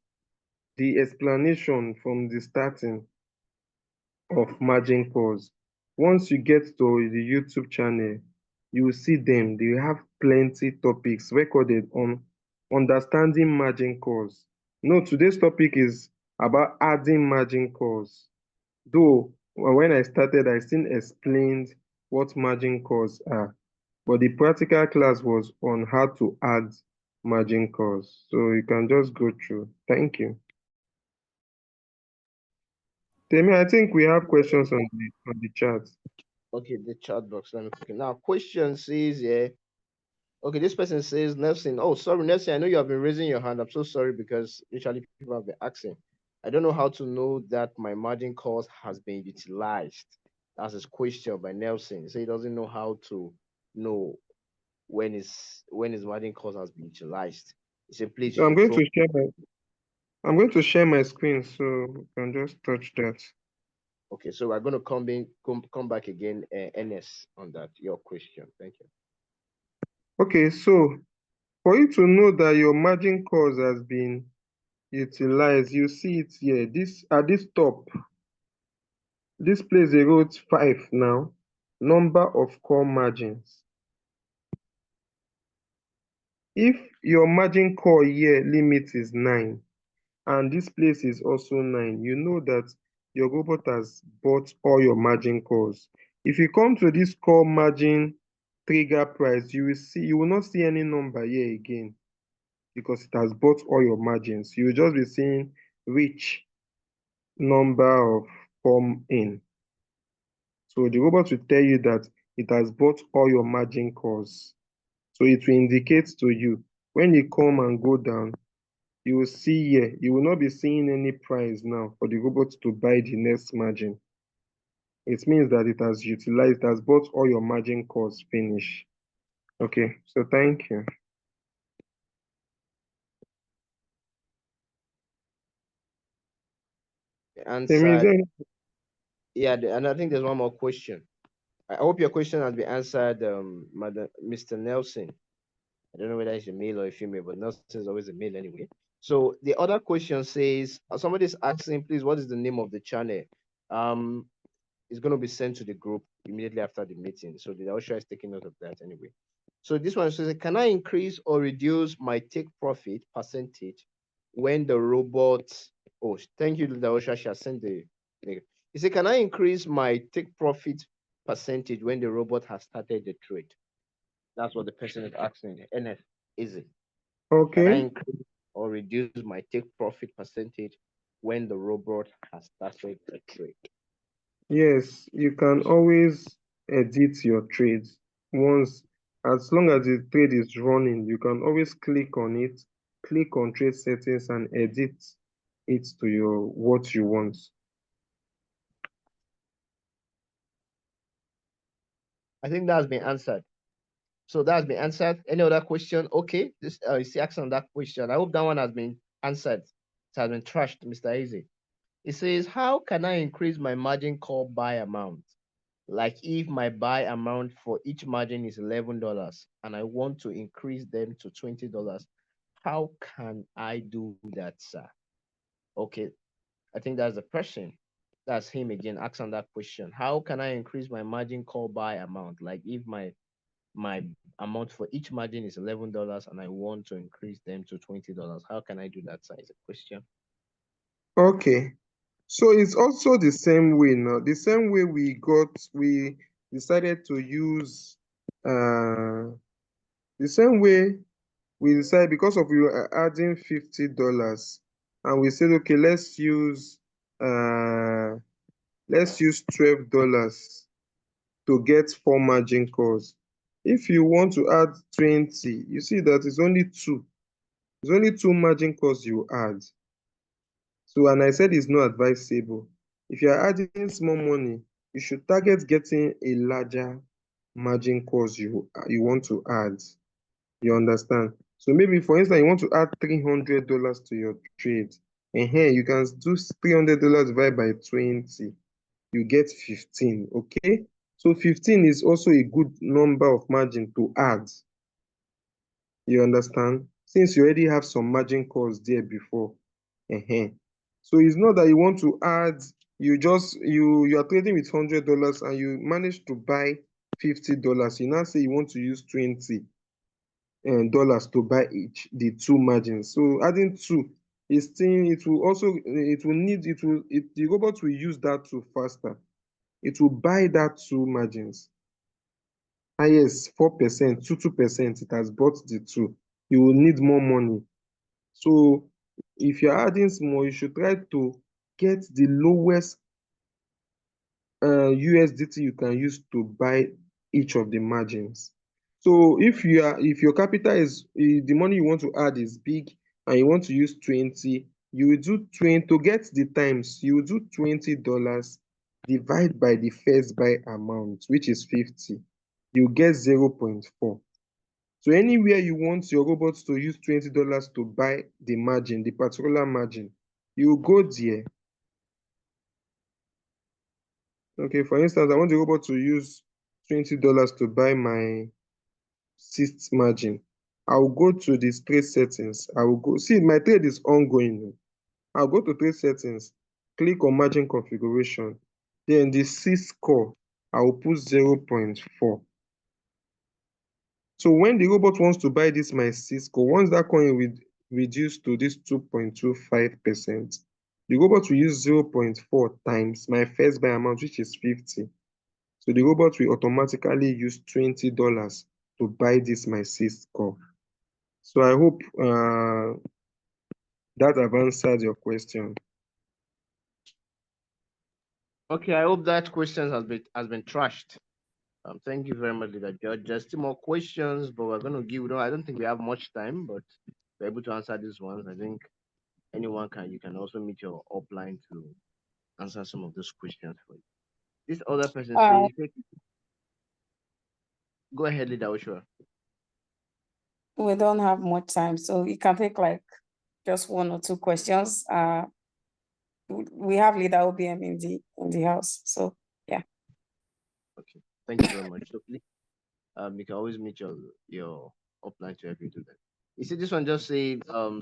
The explanation from the starting of margin calls. Once you get to the YouTube channel, you will see them. They have plenty topics recorded on understanding margin calls. No, today's topic is about adding margin calls. Though when I started, I still explained what margin calls are, but the practical class was on how to add margin calls. So you can just go through. Thank you. Temi, I think we have questions on the chat. okay. The chat box. Let me click it. Now, question says, yeah. Okay, this person says, Nelson. Oh, sorry, Nelson. I know you have been raising your hand. I'm so sorry because usually people have been asking. I don't know how to know that my margin calls has been utilized. That's his question by Nelson. So he doesn't know how to know when his margin calls has been utilized. He said, please, you So should throw. I'm going to share my screen so you can just touch that. Okay, so we're going to come back again, NS, on that your question. Thank you. Okay, so for you to know that your margin calls has been utilized, you see it here. This at this top, this place they wrote 5 now. Number of call margins. If your margin call here limit is 9, and this place is also 9, you know that your robot has bought all your margin calls. If you come to this call margin trigger price, you will not see any number here again because it has bought all your margins. You will just be seeing which number of come in. So the robot will tell you that it has bought all your margin calls. So it will indicate to you when you come and go down, you will see here, you will not be seeing any price now for the robot to buy the next margin. It means that it has utilized, it has bought all your margin calls finish. Okay, so thank you. The Temi, is answer, there yeah, and I think there's one more question. I hope your question has been answered, Madam, Mr. Nelson. I don't know whether it's a male or a female, but Nelson is always a male anyway. So the other question says, somebody's asking, please, what is the name of the channel? It's going to be sent to the group immediately after the meeting. So the usher is taking note of that anyway. So this one says, can I increase or reduce my take profit percentage when the robot? Oh, thank you, the usher. She has sent the. He said, can I increase my take profit percentage when the robot has started the trade? That's what the person is asking. NF, is it? Can I okay? increase or reduce my take profit percentage when the robot has started the trade? Yes, you can always edit your trades once, as long as the trade is running, you can always click on it, click on trade settings and edit it to your what you want. I think that's been answered. So that's been answered. Any other question? Okay, this is asking that question. I hope that one has been answered. It has been trashed, Mr. Easy. It says, how can I increase my margin call buy amount? Like if my buy amount for each margin is $11 and I want to increase them to $20, how can I do that, sir? Okay, I think that's the person. That's him again asking that question. How can I increase my margin call buy amount? Like if my amount for each margin is $11 and I want to increase them to $20. How can I do that, sir? Is a question. Okay, so it's also the same way now. The same way we decided to use the same way we decided because of we were adding $50 and we said okay, let's use $12 to get 4 margin calls. If you want to add 20, you see that it's only two margin calls you add. So, and I said it's not advisable. If you are adding small money, you should target getting a larger margin calls you want to add. You understand? So maybe for instance, you want to add $300 to your trade, and here you can do $300 divided by 20, you get 15. Okay, so 15 is also a good number of margin to add. You understand? Since you already have some margin calls there before. So it's not that you want to add, you are trading with $100 and you manage to buy $50. You now say you want to use 20 dollars to buy each the two margins. So adding two is still, it will also it will need it will it the robot will use that two faster. It will buy that two margins. Highest 4%, 2%, it has bought the two. You will need more money. So if you're adding small, you should try to get the lowest USDT you can use to buy each of the margins. So if your capital is the money you want to add is big and you want to use 20, you will do 20 to get the times, you will do $20 divide by the first buy amount, which is 50. You get 0.4. So anywhere you want your robots to use $20 to buy the margin, the particular margin, you go there. Okay, for instance, I want the robot to use $20 to buy my sixth margin. I'll go to the trade settings. I will go, see, my trade is ongoing. I'll go to trade settings, click on margin configuration. Then the sixth score, I will put 0.4. So when the robot wants to buy this my Cisco, once that coin will reduce to this 2.25%, the robot will use 0.4 times my first buy amount, which is 50. So the robot will automatically use $20 to buy this my Cisco. So I hope that I've answered your question. Okay, I hope that question has been trashed. Thank you very much, Leader George. There's still more questions, but we're going to give. No, I don't think we have much time, but we're able to answer these ones. I think you can also meet your upline to answer some of those questions for you. This other person says, go ahead, Leader Oshua. We don't have much time, so you can take like just one or two questions. We have Leader OBM in the house, so yeah. Okay, thank you very much. So please, you can always meet your upline to help you do that. You see, this one just say I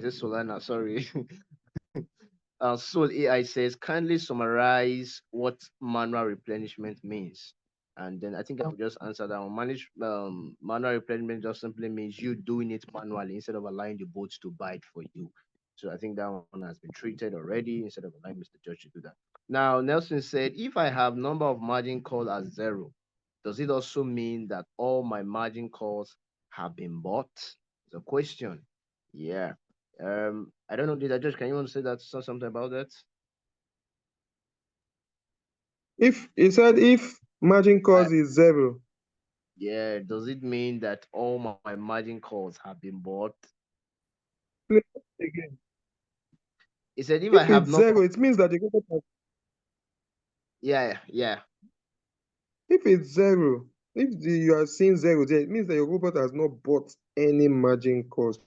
said Solana, sorry. Soul AI says, kindly summarize what manual replenishment means. And then I think I'll just answer that one. Manual replenishment just simply means you doing it manually instead of allowing the bots to buy it for you. So I think that one has been treated already instead of allowing Mr. Judge to do that. Now, Nelson said, if I have number of margin calls as 0, does it also mean that all my margin calls have been bought? It's a question. Yeah. I don't know, did I Judge, can you want to say something about that? If margin calls is 0. Yeah, does it mean that all my margin calls have been bought? Again. He said if If I have it's not 0, it means that the robot has. Yeah. If it's 0, you are seeing 0 there, it means that your robot has not bought any margin calls.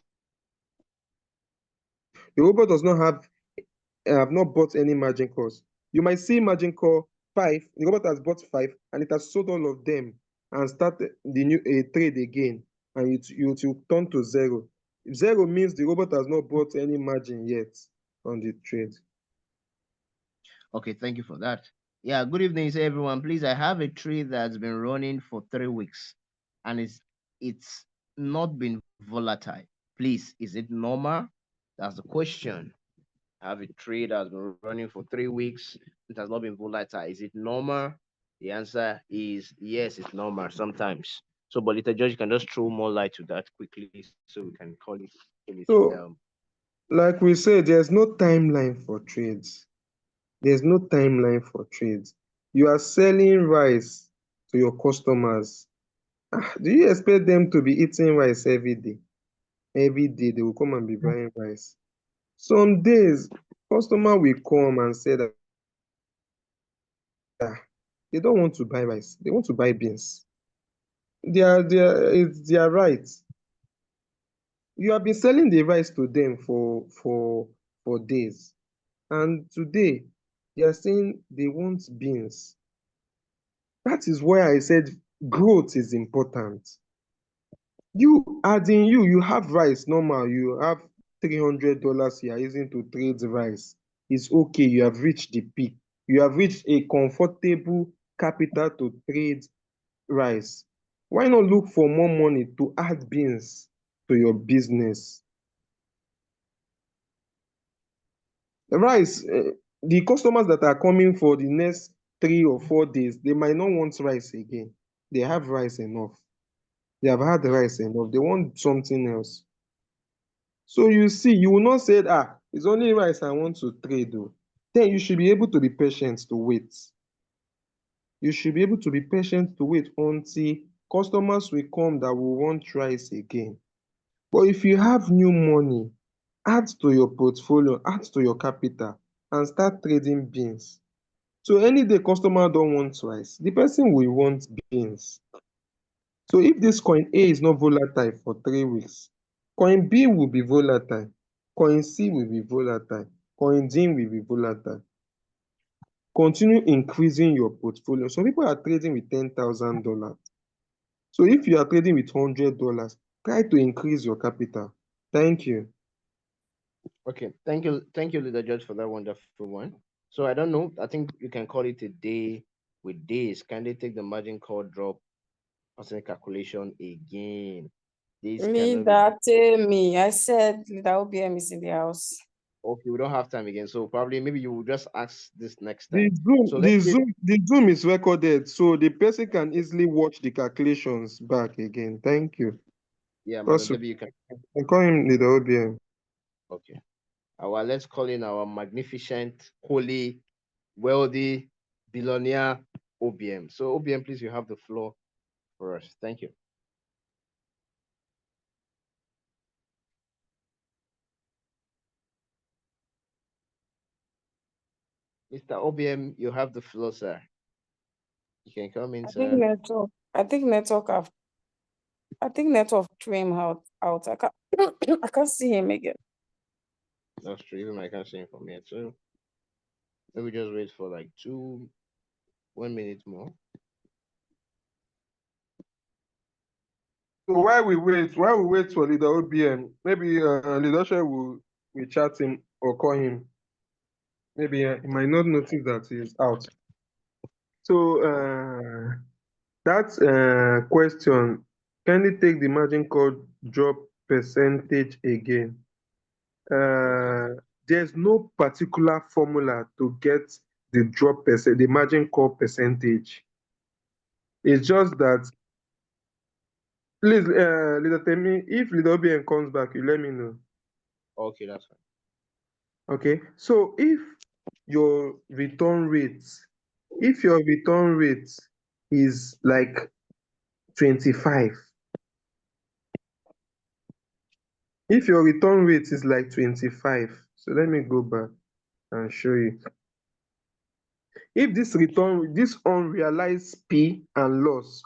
The robot does not have not bought any margin calls. You might see margin call 5, the robot has bought 5 and it has sold all of them and started the new trade again, and you will turn to 0. 0 means the robot has not bought any margin yet on the trade. Okay, thank you for that. Yeah, good evening, everyone. Please, I have a trade that's been running for 3 weeks and it's not been volatile. Please, is it normal? That's the question. I have a trade that's been running for 3 weeks. It has not been volatile. Is it normal? The answer is yes, it's normal sometimes. So, but Little George can just throw more light to that quickly so we can call it. So, like we said, there's no timeline for trades. There's no timeline for trades. You are selling rice to your customers. Do you expect them to be eating rice every day? Every day they will come and be buying rice. Some days, customer will come and say that They don't want to buy rice. They want to buy beans. It's their right. You have been selling the rice to them for days, and today they are saying they want beans. That is why I said growth is important. You have rice normal, you have $300 you are using to trade rice. It's okay, you have reached the peak. You have reached a comfortable capital to trade rice. Why not look for more money to add beans to your business? Rice, the customers that are coming for the next 3 or 4 days, they might not want rice again. They have rice enough. They have had rice enough. They want something else. So you see, you will not say, it's only rice I want to trade though. Then you should be able to be patient to wait. You should be able to be patient to wait until customers will come that will want rice again. But if you have new money, add to your portfolio, add to your capital, and start trading beans. So any day customer don't want rice, the person will want beans. So if this coin A is not volatile for 3 weeks, coin B will be volatile, coin C will be volatile, coin D will be volatile. Continue increasing your portfolio. Some people are trading with $10,000. So if you are trading with $100, try to increase your capital. Thank you. Okay, thank you, Leader Judge, for that wonderful one. So I don't know. I think you can call it a day with days. Can they take the margin call drop percent calculation again? This cannot be. Me. I said Leader OBM is in the house. Okay, we don't have time again. So probably maybe you will just ask this next The time. Zoom, So the let's say, Zoom, the Zoom is recorded, so the person can easily watch the calculations back again. Thank you. yeah, Madam Also, Debbie, you can. I call him the OBM. Okay. Let's call in our magnificent, holy, wealthy, billionaire OBM. So OBM, please, you have the floor for us. Thank you. Mr. OBM, you have the floor, sir. You can come in, I think sir. network. I think network have. I think network threw him out. I can't. I can't see him again. That's true. Even I can't see him from here too. Maybe just wait for like 1 minute more. So while we wait for leader OBM, maybe leadership will chat him or call him. Maybe he might not notice that he's out. So that question, can you take the margin call drop percentage again? There's no particular formula to get the the margin call percentage. It's just that, please, Leader Temi, if Leader OBN comes back, you let me know. Okay, that's fine. Okay, so if your return rate, is like 25, if your return rate is like 25, so let me go back and show you. If this unrealized P and loss,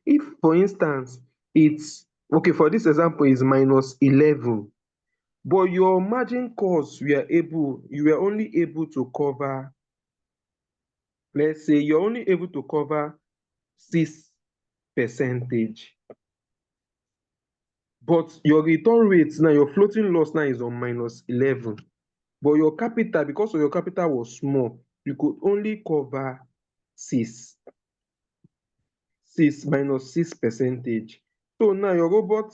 if for instance it's okay, for this example is -11, but your margin calls you were only able to cover, let's say you're only able to cover 6%, but your return rate now, your floating loss now is on -11, but your capital, because of your capital was small, you could only cover 6 -6%. So now your robot,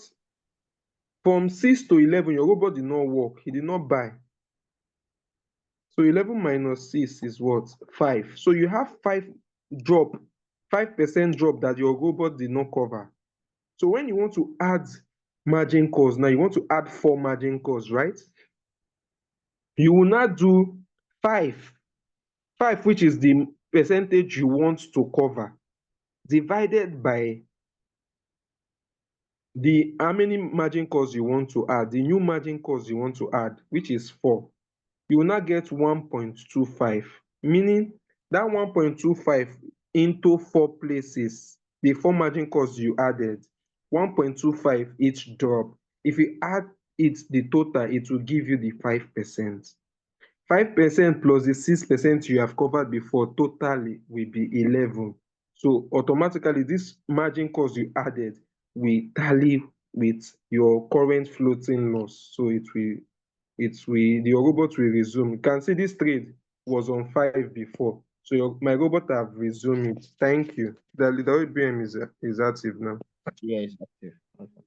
from 6 to 11, your robot did not work, he did not buy. So 11 minus 6 is what? 5. So you have 5% drop that your robot did not cover. So when you want to add margin calls, now you want to add 4 margin calls, right? You will not do 5, which is the percentage you want to cover, divided by the how many margin calls you want to add, the new margin calls you want to add, which is 4. You will not get 1.25, meaning that 1.25 into 4 places, the 4 margin calls you added, 1.25 each drop. If you add it, the total, it will give you the 5%. 5% plus the 6% you have covered before totally will be 11. So automatically, this margin cost you added will tally with your current floating loss. So your robot will resume. You can see this trade was on 5 before. So my robot have resumed it. Thank you. The OBM is active now. Yeah, it's active. Okay.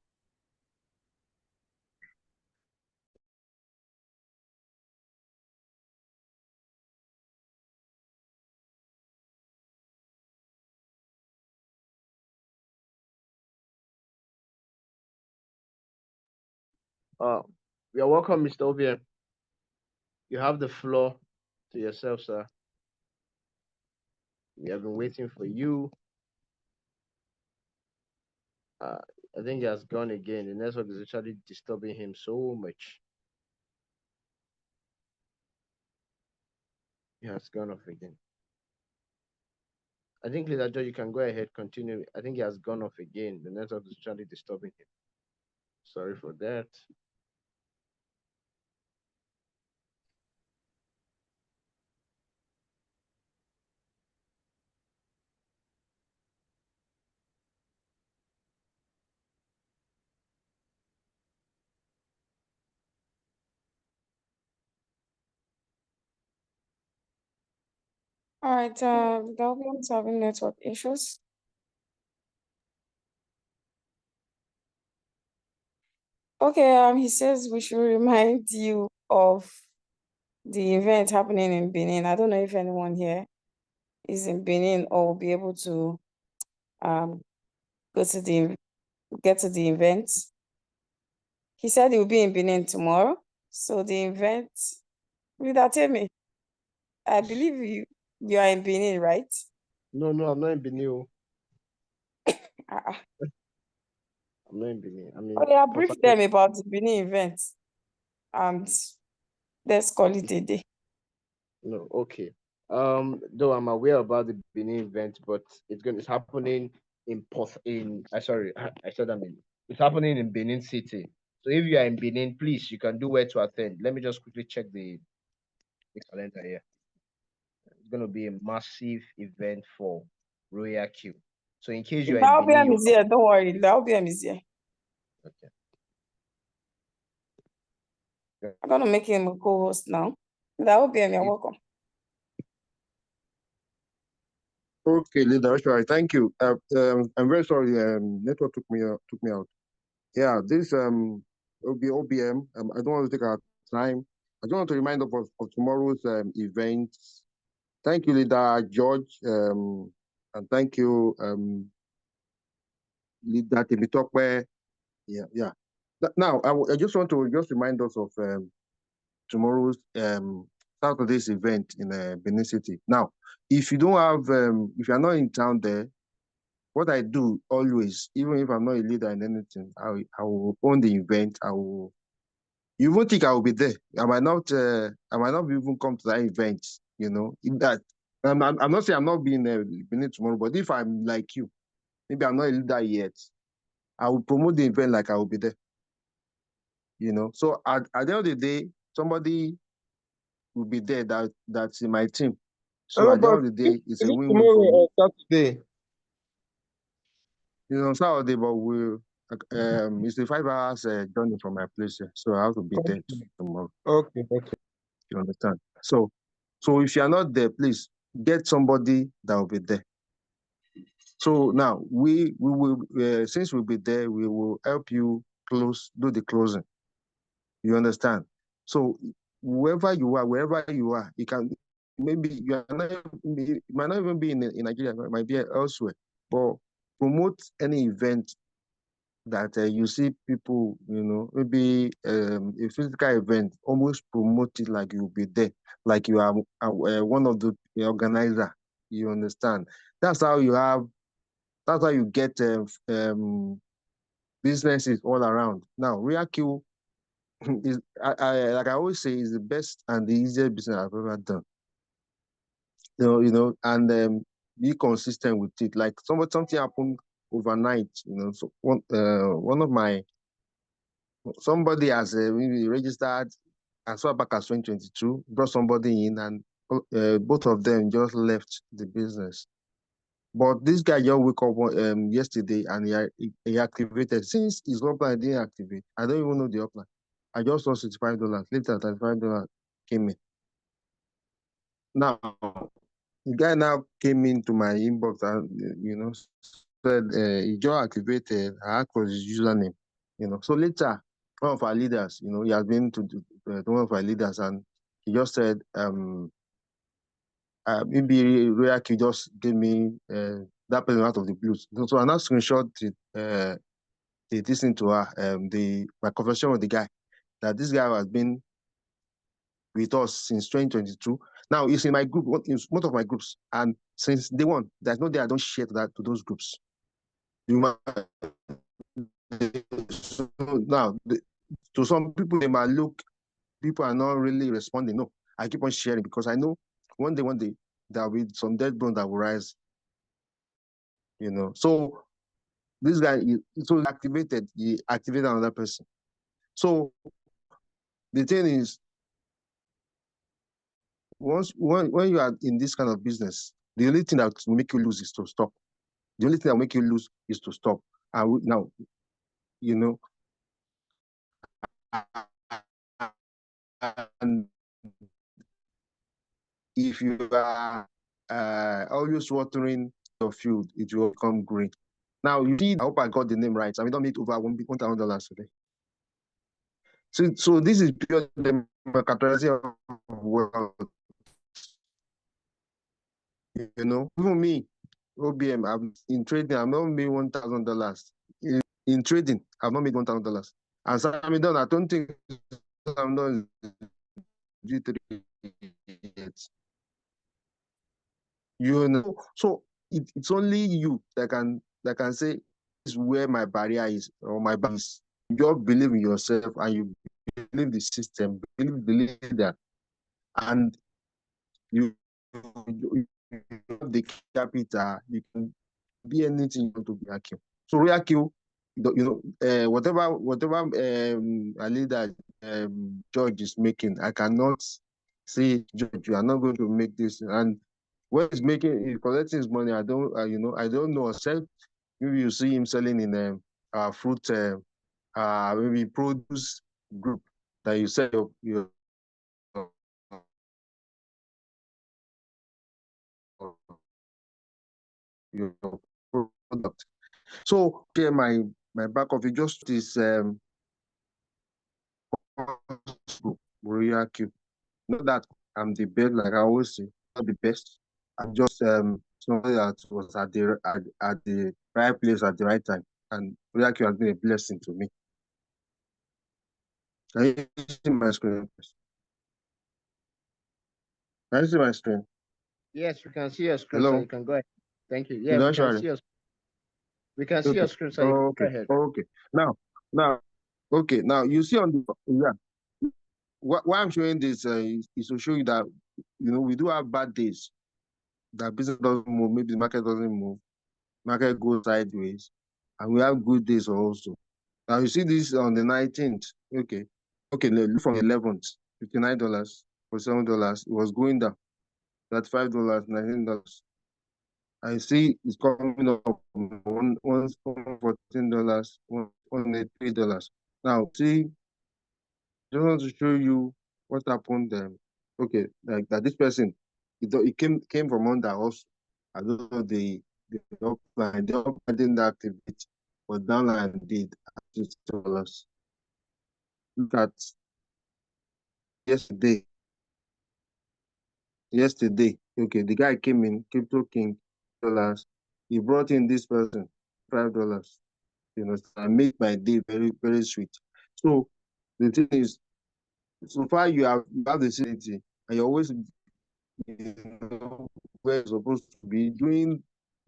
You're welcome, Mr. OBM. You have the floor to yourself, sir. We have been waiting for you. I think he has gone again. The network is actually disturbing him so much. He has gone off again. I think, Leader Joe, you can go ahead, continue. I think he has gone off again. The network is actually disturbing him. Sorry for that. All right, Galvian's having network issues. Okay, he says we should remind you of the event happening in Benin. I don't know if anyone here is in Benin or will be able to get to the event. He said he will be in Benin tomorrow. So the event, Leader Temi, I believe you are in Benin, right? No, I'm not in Benin. Uh-uh. I'm not in Benin. I mean, Oh yeah, brief them about the Benin event and let's call it a day. No, okay. Though I'm aware about the Benin event, but it's happening it's happening in Benin City. So if you are in Benin, please, you can do where to attend. Let me just quickly check the calendar here. It's going to be a massive event for ROYALQ. So in case you're in The Benin, LBM is here, don't worry, the LBM is here. okay. I'm gonna make him a co-host now. The LBM, you're welcome. Okay, Leader, thank you. I'm very sorry. Network took me out. Yeah, this OBM. I don't want to take our time. I just want to remind us of tomorrow's events. Thank you, Leader George, and thank you, Leader Timitokwe. Yeah. Now, I just want to remind us of tomorrow's Saturday's event in Benin City. Now, if you don't have, if you're not in town there, what I do always, even if I'm not a leader in anything, I will own the event. You won't think I will be there. I might not even come to that event. You know, in that I'm not saying I'm not being Benin tomorrow, but if I'm like you, maybe I'm not a leader yet, I will promote the event like I will be there. You know, so at the end of the day, somebody will be there that's in my team. So at the end of the day, it's a win-win for me. Tomorrow or Saturday? You know, Saturday, but it's a 5 hours journey from my place here, so I have to be there tomorrow. Okay. You understand? So if you are not there, please get somebody that will be there. So now we will, since we'll be there, we will help you do the closing. You understand? So wherever you are, you can, maybe you might not even be in Nigeria, it might be elsewhere, but promote any event that you see people, you know, maybe a physical event, almost promote it like you'll be there, like you are one of the organizer. You understand? That's how you get businesses all around. Now, ROYALQ is, like I always say, is the best and the easiest business I've ever done. and be consistent with it. Like something happened overnight, So one of my somebody has maybe registered as far back as 2022, brought somebody in, and both of them just left the business. But this guy just woke up yesterday, and he activated. Since his upline didn't activate, I don't even know the upline. I just saw $65. Later, $35 came in. Now, the guy now came into my inbox and said he just activated. I asked for his username. So later, one of our leaders, he has been to one of our leaders, and he just said, maybe ROYALQ just gave me that person out of the blues. So I now screenshot this into her, my conversation with the guy, that this guy has been with us since 2022. Now he's in my group, it's one of my groups, and since day one, there's no day I don't share to those groups. Now, to some people, they might look, people are not really responding. No, I keep on sharing because I know one day, there will be some dead bone that will rise. So this guy, he activated another person. So the thing is, when you are in this kind of business, the only thing that will make you lose is to stop. The only thing that will make you lose is to stop. And now, and if you are always watering your field, it will become green. Now, you see, I hope I got the name right. I mean, don't make over $1,000 today. So this is pure democratization of wealth. Even me, OBM, I'm in trading, I've not made $1,000. In trading, I've not made $1,000. And Sammy Don, I don't think I'm not G3 yet. So it's only you that can say this is where my barrier is, or my bar is. You just believe in yourself, and you believe the system, believe that, and you have the capital, you can be anything you want to be ROYALQ. So ROYALQ, whatever a leader George is making, I cannot say, George, you are not going to make this. And when he's collecting his money, I don't know. Except maybe you see him selling in a fruit, maybe produce group that you sell your product. So here my back of it just is ROYALQ. Not that I'm the best, like I always say, not the best. I'm just somebody that was at the right place at the right time. And ROYALQ has been a blessing to me. Can you see my screen? Can you see my screen? Yes, we can see your screen, Hello? so you can go ahead. Thank you. Yeah, You we know, can sorry. see your see Okay. your screen, so you can Okay. go ahead. Okay. Now, okay. Now you see on the why I'm showing this is to show you that we do have bad days. That business doesn't move, maybe the market doesn't move, market goes sideways, and we have good days also. Now you see this on the 19th. Okay, look from 11th, $59, $47. It was going down, $35, $19. I see it's coming up $14, $183. Now see, just want to show you what happened. Okay, like that. This person, it came from under us. I don't know the upline didn't activate, but downline did at $6. Look at yesterday. Okay, the guy came in, Crypto King dollars. He brought in this person, $5. So I made my day very, very sweet. So the thing is, so far you have the sanity, and you're always where you're supposed to be doing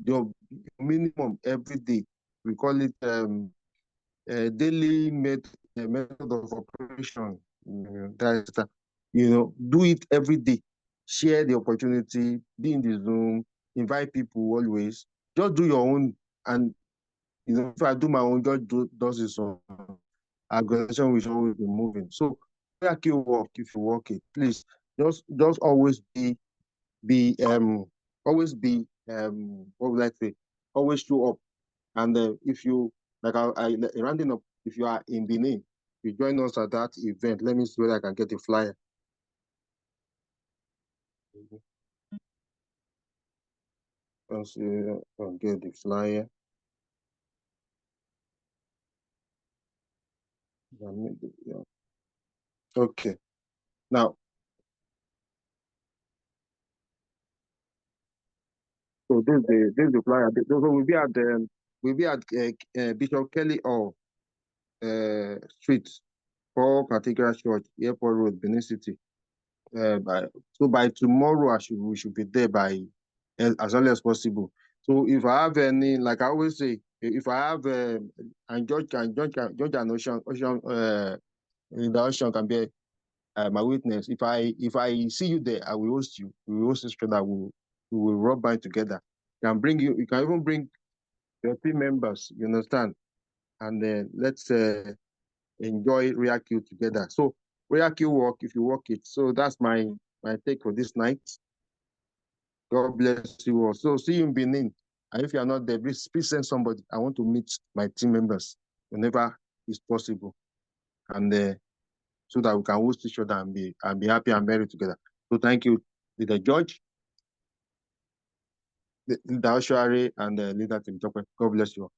your minimum every day. We call it daily method of operation. That's do it every day. share the opportunity, be in the Zoom, invite people always. Just do your own. And if I do my own, does his own. Our organization will always be moving. So ROYALQ work, if you work it, please just always be what would I say? Always show up. And if you I rounding up, if you are in Benin, you join us at that event. Let me see whether I can get a flyer. Let's see, I'll get the flyer. Yeah. Okay. Now, so this is the flyer. We'll be at Bishop Kelly Hall, Street, 4 particular church, Airport Road, Benin City. By tomorrow, we should be there by as early as possible. So if I have any, like I always say, if I have and George and Ocean, the Ocean can be my witness. If I see you there, I will host you. We will host each other. We will rub by together. You can even bring your team members. You understand? And then let's enjoy ROYALQ together. So ROYALQ work if you work it. So that's my take for this night. God bless you all. So see you in Benin. And if you are not there, please send somebody. I want to meet my team members whenever it's possible. And so that we can host each other and be happy and merry together. So thank you, Leader George, Leader Oshuare, and Leader Tim Tokwe. God bless you all.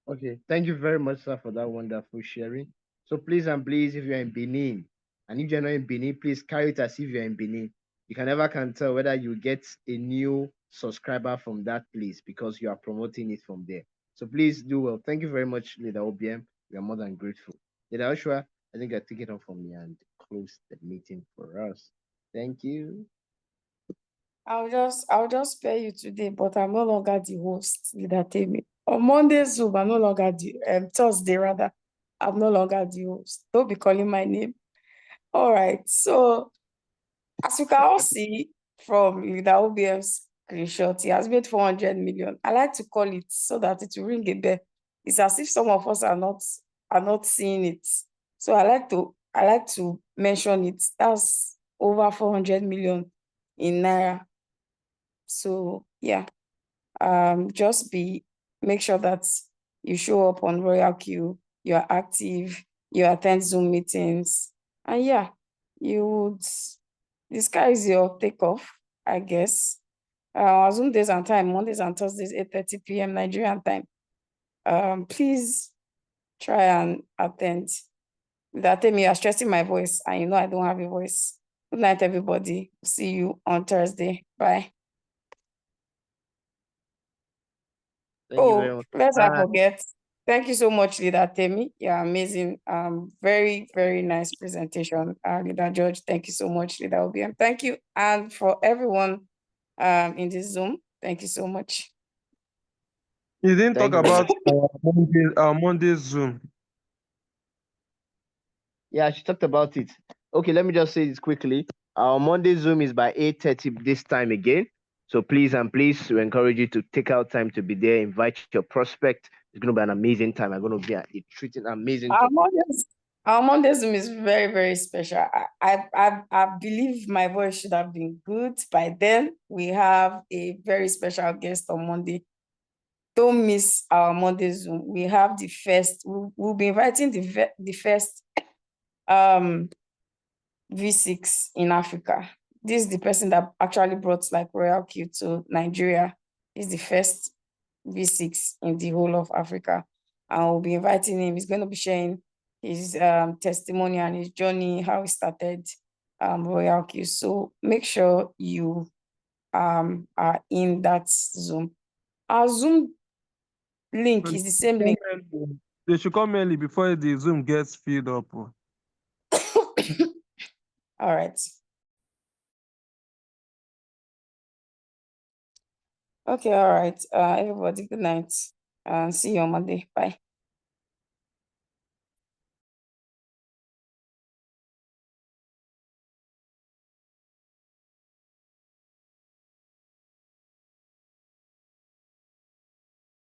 Okay, thank you very much, sir, for that wonderful sharing. So please and please, if you're in Benin, and if you're not in Benin, please carry it as if you're in Benin. You can never tell whether you get a new subscriber from that place because you are promoting it from there. So please do well. Thank you very much, Leader OBM. We are more than grateful. Leader Oshua, I think I take it off from me and close the meeting for us. Thank you. I'll just spare you today, but I'm no longer the host, Leader Temi. On Monday Zoom, I'm no longer the Thursday rather. I'm no longer the host. Don't be calling my name. All right. So as you can all see from Leader OBM's screenshot, he has made 400 million. I like to call it so that it will ring a bell. It's as if some of us are not seeing it. So I like to mention it. That's over 400 million in Naira. So yeah, just make sure that you show up on ROYALQ, you are active, you attend Zoom meetings, and yeah, the sky is your takeoff, I guess. Zoom days and time, Mondays and Thursdays, 8:30 p.m. Nigerian time. Please try and attend. That time you are stressing my voice, and you know I don't have a voice. Good night, everybody. See you on Thursday. Bye. Thank you very much. Let's not forget. Thank you so much, Leader Temi. Yeah, amazing. Very, very nice presentation. Leader George, thank you so much, Leader OBM. Thank you. And for everyone in this Zoom, thank you so much. You didn't Thank talk you. about our Monday Zoom. Yeah, she talked about it. Okay, let me just say this quickly. Our Monday Zoom is by 8:30 this time again. So please and please, we encourage you to take out time to be there. Invite your prospect. It's going to be an amazing time. I'm going to be treating amazing. Our Monday Zoom is very, very special. I believe my voice should have been good by then. We have a very special guest on Monday. Don't miss our Monday Zoom. We have the first. We'll be inviting the first V6 in Africa. This is the person that actually brought like ROYALQ to Nigeria. He's the first V6 in the whole of Africa. And we'll be inviting him. He's going to be sharing his testimony and his journey, how he started ROYALQ. So make sure you are in that Zoom. Our Zoom link is the same link. They should come early before the Zoom gets filled up. All right. Okay, all right. Everybody, good night. And see you on Monday. Bye.